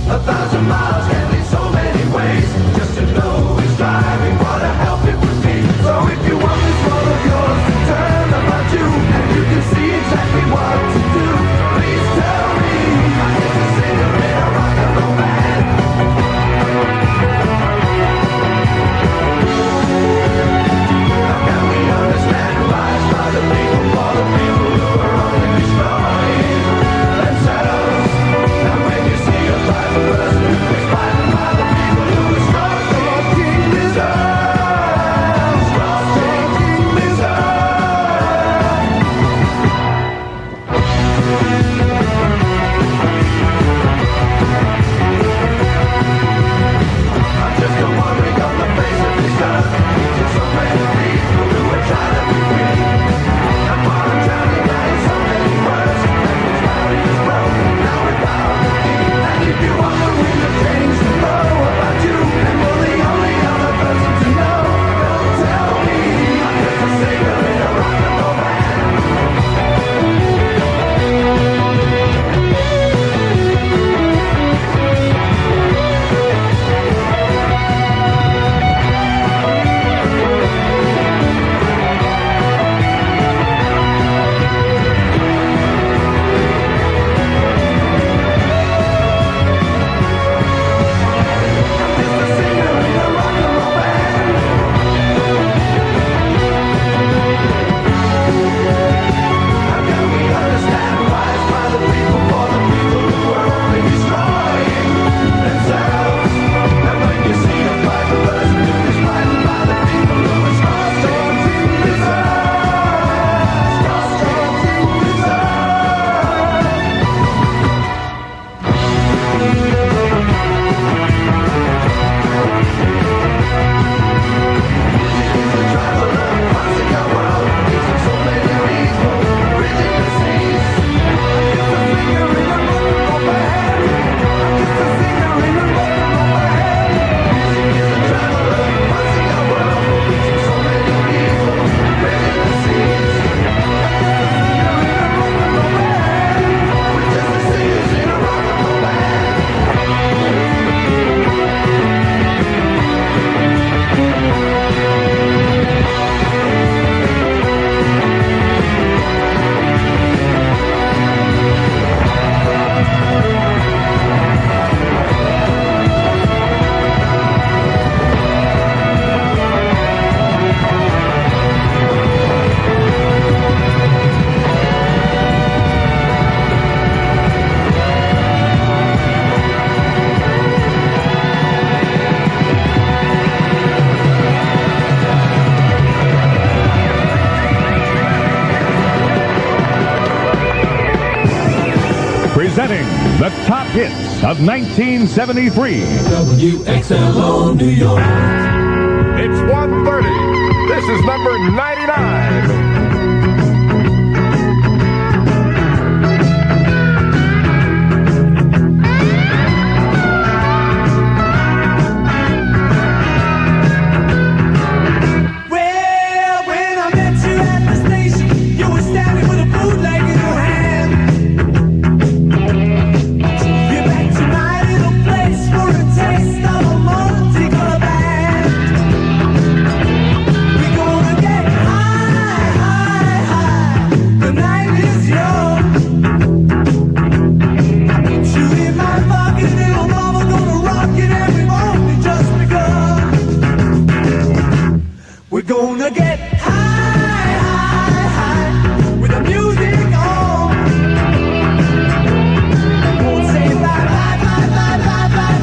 1,000 miles can lead so many ways. Just to know who's driving, what a help it would be. So if you want this world of yours to turn about you, and you can see exactly what to do, please tell me I'm just a singer in a rock and roll band. How can we understand rise by the people for the people who are only destroying themselves? And when you see a private person who is fighting by the people who is crossing themselves, crossing themselves. I'm just a wandering on the face of this earth, meeting so many people who are trying to be free. And while I'm drowning, I hear so many words that which barriers broke. Now we found the key. And if you wonder, we will change the flow about you, and we're the only other person to know. Don't tell me I'm just a singer in a rock and roll band. How can we understand rise by the people for the people who are only destroying themselves? And when you see a private person who is fighting by the people who is crossing themselves, crossing Presenting the top hits of 1973. WXLO New York. It's 1:30. This is number 99. Well, when I met you at the station, you were standing with a bootleg in your hand. We're back tonight in a place for a taste of a multicolor band. We're gonna get high, high, high. The night is young. I put you in my pocket, little mama, gonna rock it, and we've only just begun. We're gonna get high, high, high with the music on. Won't say bye, bye, bye, bye, bye, bye.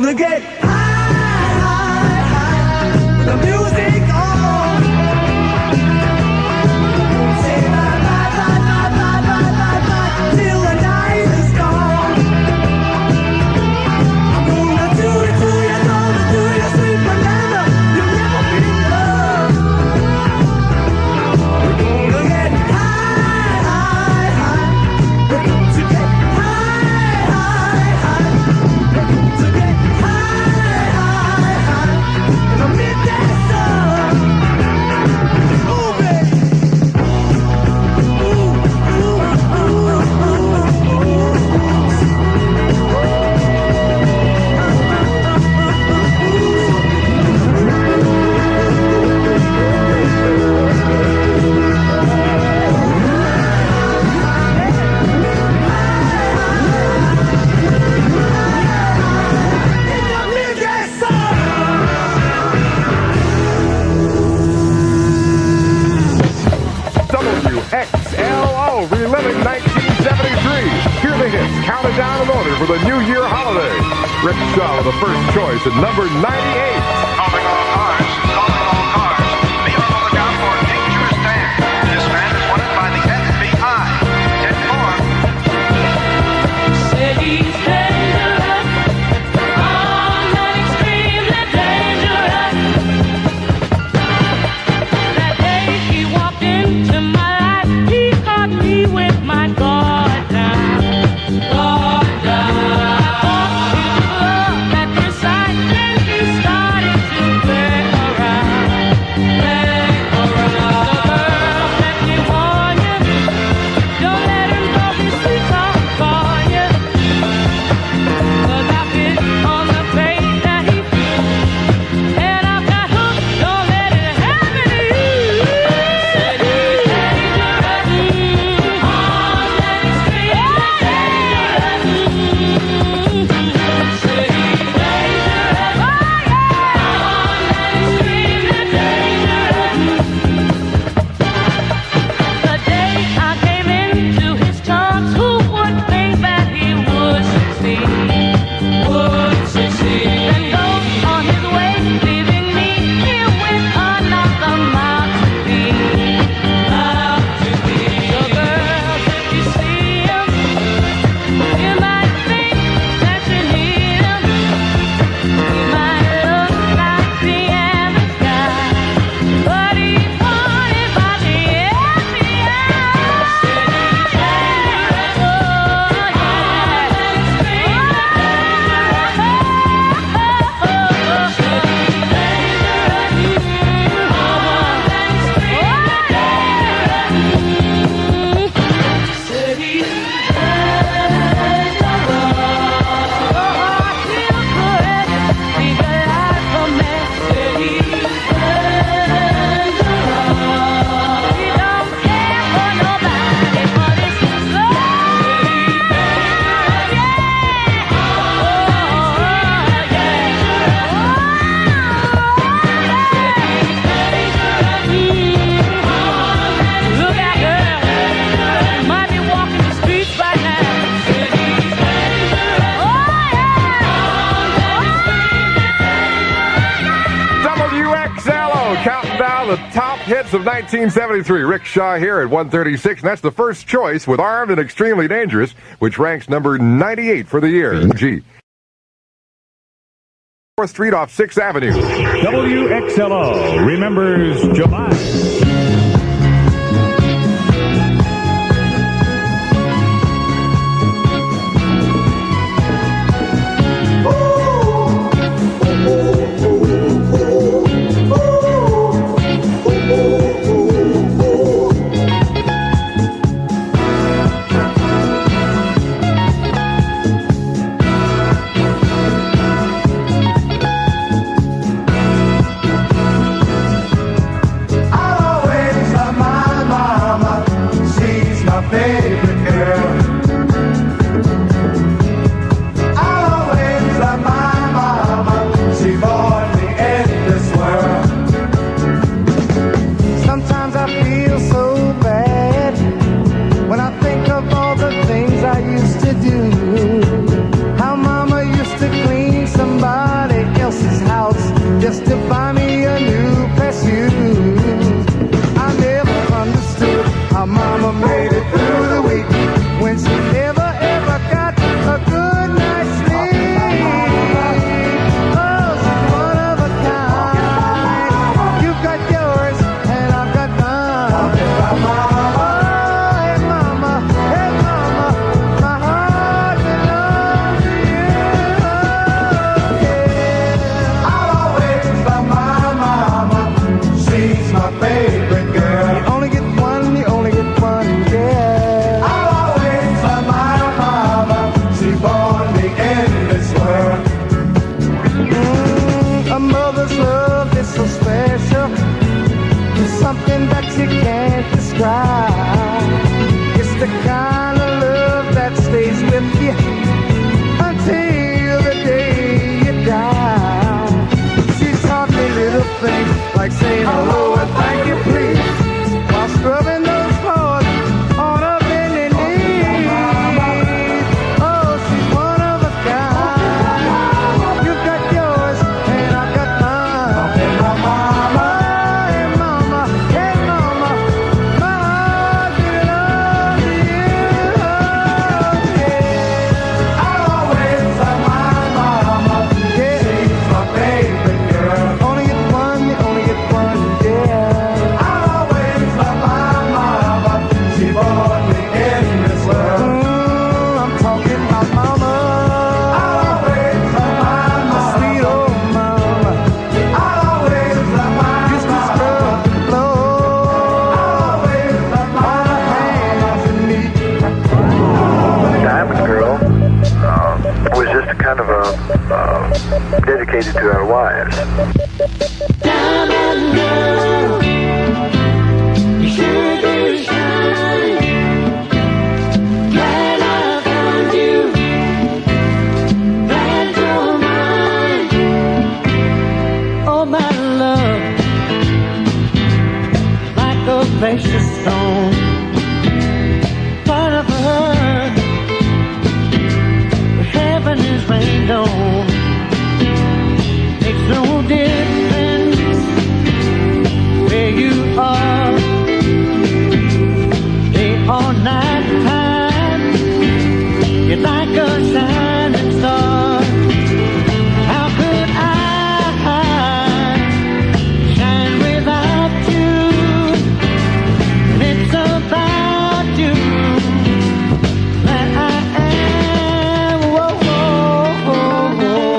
gonna get high, high, high, with the music on. Say bye, bye, bye, bye, bye, bye, bye, bye, till the night is gone. I'm gonna do it to you, gonna do you sweet banana. You'll never be loved. We're gonna get high, high, high. We're going to get high, high, high. We're going to get high, high, high. In the midday sun. Ooh, baby. WXLO, reliving 1973. Hear the hits, counted down in order for the New Year holiday. Rick Shaw, the first choice at number 98. Calling all cars, calling all cars. Be on the lookout for dangerous Dan. This man is wanted by the FBI. 10-4. Said he's dangerous, oh, not extremely dangerous. That day he walked into my life, he caught me with my guard down. Guard down. I thought he was at this side, then he started to play around. Play around. So girl, let me warn you, don't let him go his sweet talk for you. 'Cause I bit on the bait that he threw, and I've got hooked. Don't let it happen to you. Said he's dangerous, oh, that extremely dangerous. Said he's dangerous, oh yeah, that extremely dangerous. The day I came into his charms, who would think that he would succeed? Would succeed. Then goes on his way, leaving me here with another mouth to feed. Mouth to feed. So girls, if you see him, you might think that you need him. He might look like the average guy, but he's wanted by the FBI. Said he's dangerous, oh yeah, that extremely dangerous. Said he's dangerous, oh, that extremely dangerous. Said he's dangerous, oh, I feel good, he's alive for me. Said he's dangerous, he don't care for nobody but his love. Said he's dangerous, yeah, oh yeah, look at her, might be walking the streets right now. Said he's dangerous, oh WXLO, counting down the top hits of 1973. Rick Shaw here at 136, and that's the first choice with Armed and Extremely Dangerous, which ranks number 98 for the year. G. 4th Street off 6th Avenue. WXLO remembers July. I dedicated to our wives. Diamond girl, you sure do shine. Glad I found you. Glad you're mine. Oh, my love, like a precious stone, part of earth, where heaven is rained on. Makes no difference where you are, day or night time. You're like a shining star. How could I shine without you? And it's about you that I am. Whoa, whoa, whoa, whoa.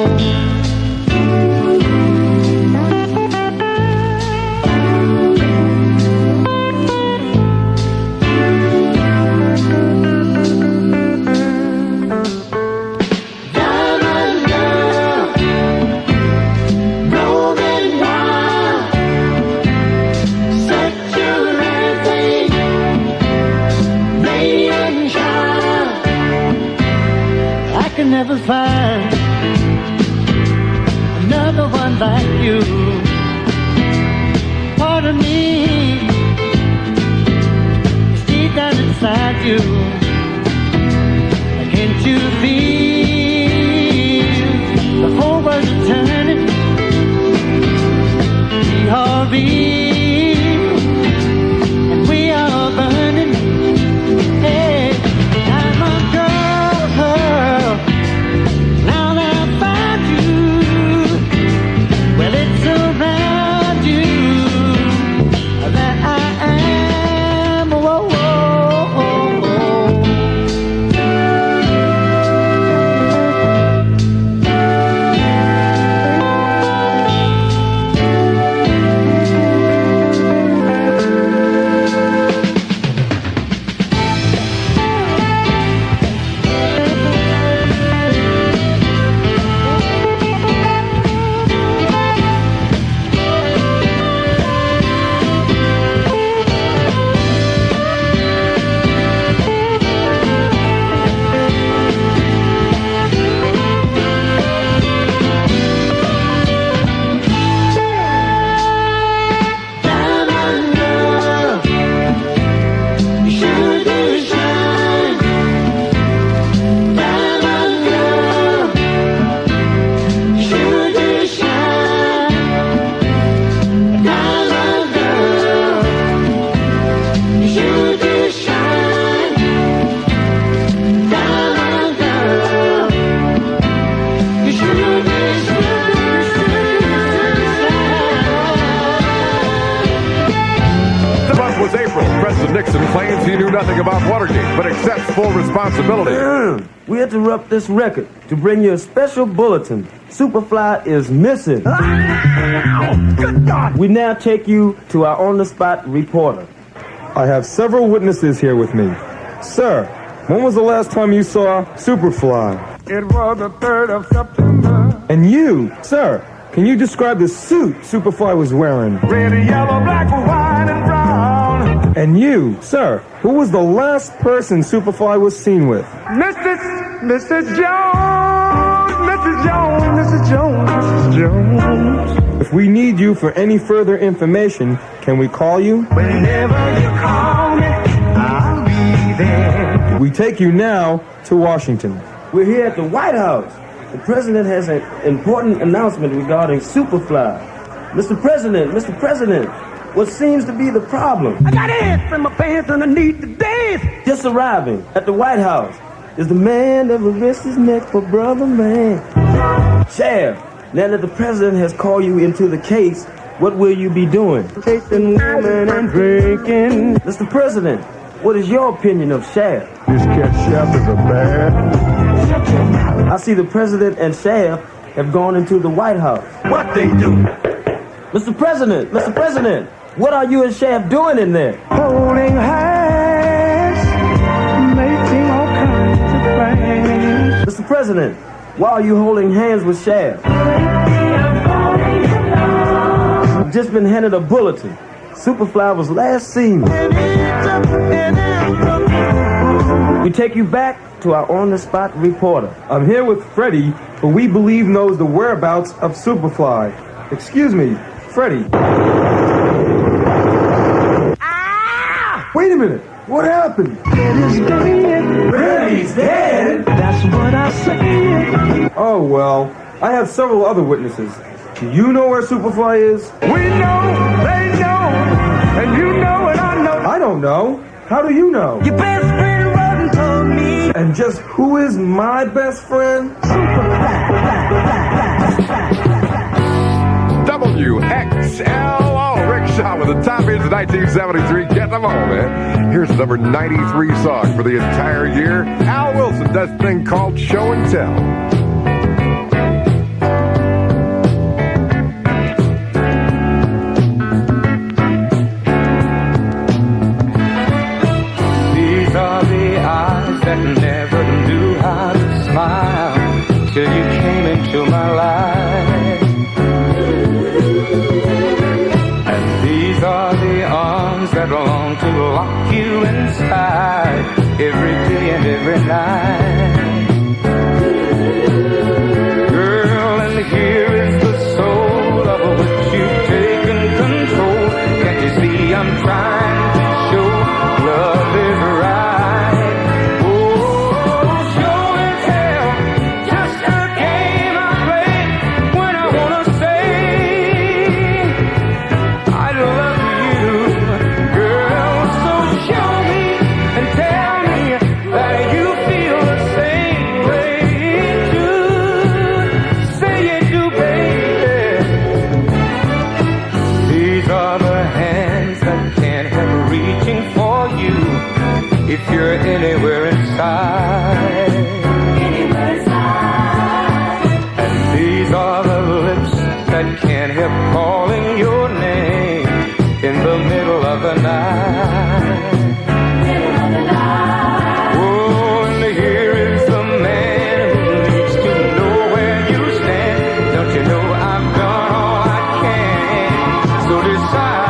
Diamond girl, roving wild, such a rare thing, radiant child. I can never find another one like you. Part of me is deep down inside you. Can't you feel the whole world is turning? We are real and we are burning. Hey, diamond girl, now that I found you, well, it's around you that I am. Whoa, whoa, whoa, whoa. Diamond girl, you sure do shine. Diamond girl, you sure do shine. Diamond girl, you sure do shine. Diamond girl, you sure do shine. The month was April. President Nixon claims he knew nothing about Watergate, but accepts full responsibility. We interrupt this record to bring you a special bulletin. Superfly is missing. Good God! We now take you to our on-the-spot reporter. I have several witnesses here with me. Sir, when was the last time you saw Superfly? It was the 3rd of September. And you, sir, can you describe the suit Superfly was wearing? Red, yellow, black, white, and brown. And you, sir, who was the last person Superfly was seen with? Mrs. Jones, Mrs. Jones, Mrs. Jones, Mrs. Jones. If we need you for any further information, can we call you? Whenever you call me, I'll be there. We take you now to Washington. We're here at the White House. The president has an important announcement regarding Superfly. Mr. President, what seems to be the problem? I got ants in my pants underneath the dance. Just arriving at the White House is the man that will risk his neck for brother man. Sheriff, now that the president has called you into the case, what will you be doing? Chasing women and drinking. Mr. President, what is your opinion of Sheriff? This cat Shaft is a bad. I see the president and Sheriff have gone into the White House. What they do? Mr. President, what are you and Sheriff doing in there? Holding hands, making all kinds of plans. Mr. President, why are you holding hands with Sheriff? just been handed a bulletin. Superfly was last seen. We take you back to our on-the-spot reporter. I'm here with Freddie, who we believe knows the whereabouts of Superfly. Excuse me, Freddie. Wait a minute. What happened? Freddie's dead. Freddie's dead? That's what I said. Oh, well, I have several other witnesses. Do you know where Superfly is? We know, they know, and you know and I know. I don't know. How do you know? Your best friend wrote and told me. And just who is my best friend? WXLO Rickshaw with the top hits of 1973. Get them all, man. Here's the number 93 song for the entire year. Al Wilson does a thing called Show and Tell. Never knew how to smile till you came into my life. And these are the arms that long to lock you inside every day and every night. Girl, and here is the soul of which you've taken control. Can't you see I'm trying to show love is right? If you're anywhere inside, and these are the lips that can't help calling your name in the middle of the night. Oh, and here is the man who needs to know where you stand. Don't you know I've done all I can? So decide.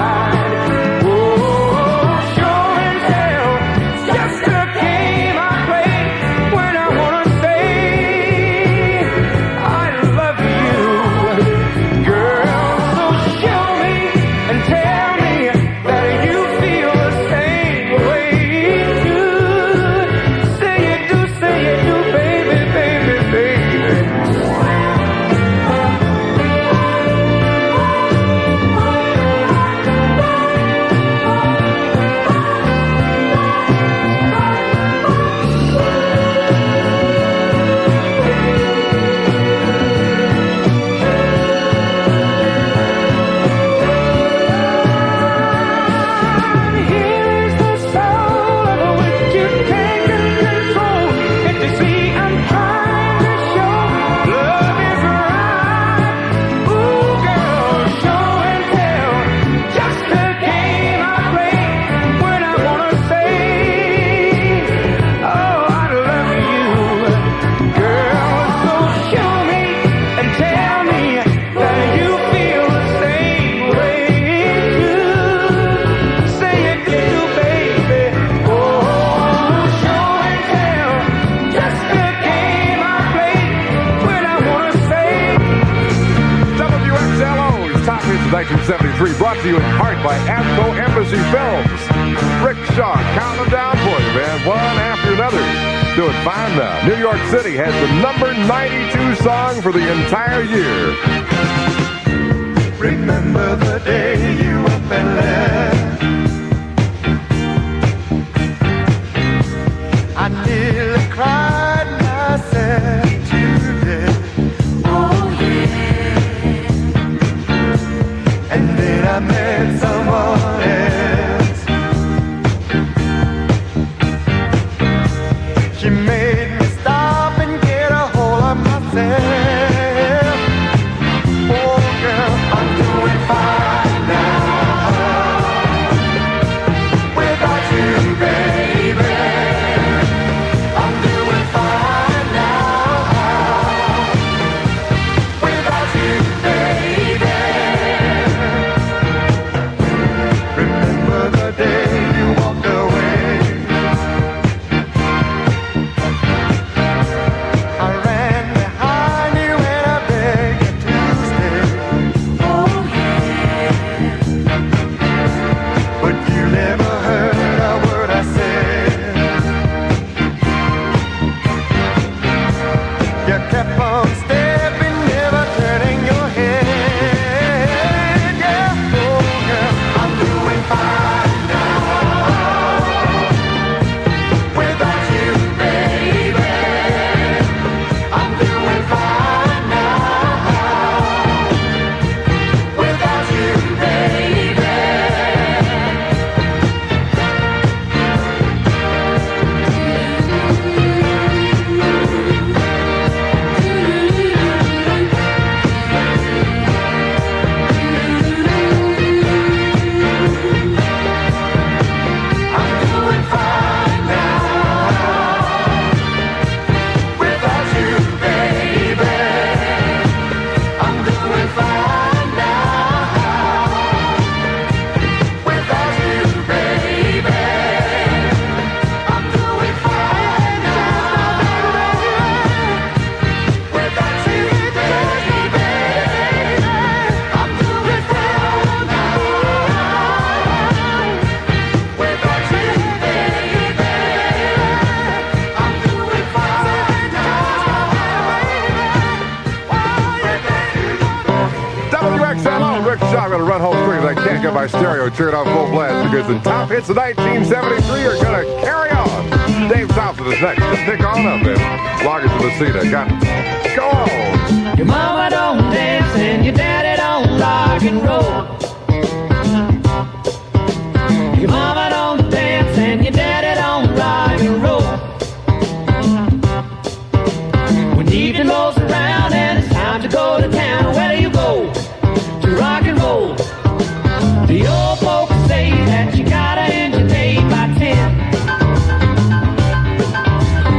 Brought to you in part by ASCO Embassy Films. Rickshaw, count them down for you, man. One after another. Doing fine now. New York City has the number 92 song for the entire year. Remember the day you up and left. I nearly cried myself to death. Oh yeah. And then I met someone else. She made me stop and get a hold of myself. Oh girl, I'm doing fine now. Rick Shaw. I'm going to run home quick as I can't get my stereo turned on full blast because the top hits of 1973 are going to carry on. Dave Thompson is next. Just pick on up and Loggers to the Cena. Go on. Your mama don't dance and your daddy don't rock and roll. Your mama don't dance and your daddy don't rock and roll. When evening rolls around and it's time to go to town, where do you go? To rock and roll. The old folks say that you gotta end your day by 10.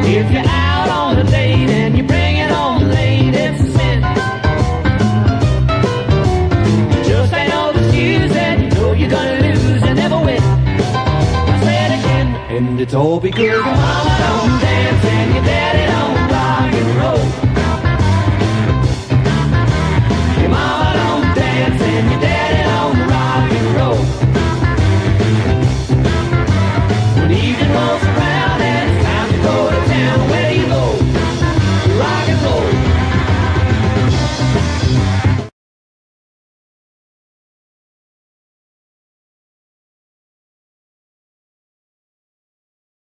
If you're out on a date and you bring it home late, it's a sin. Just ain't no excuse and you know you're gonna lose and never win. I say it again, and it's all because your mama don't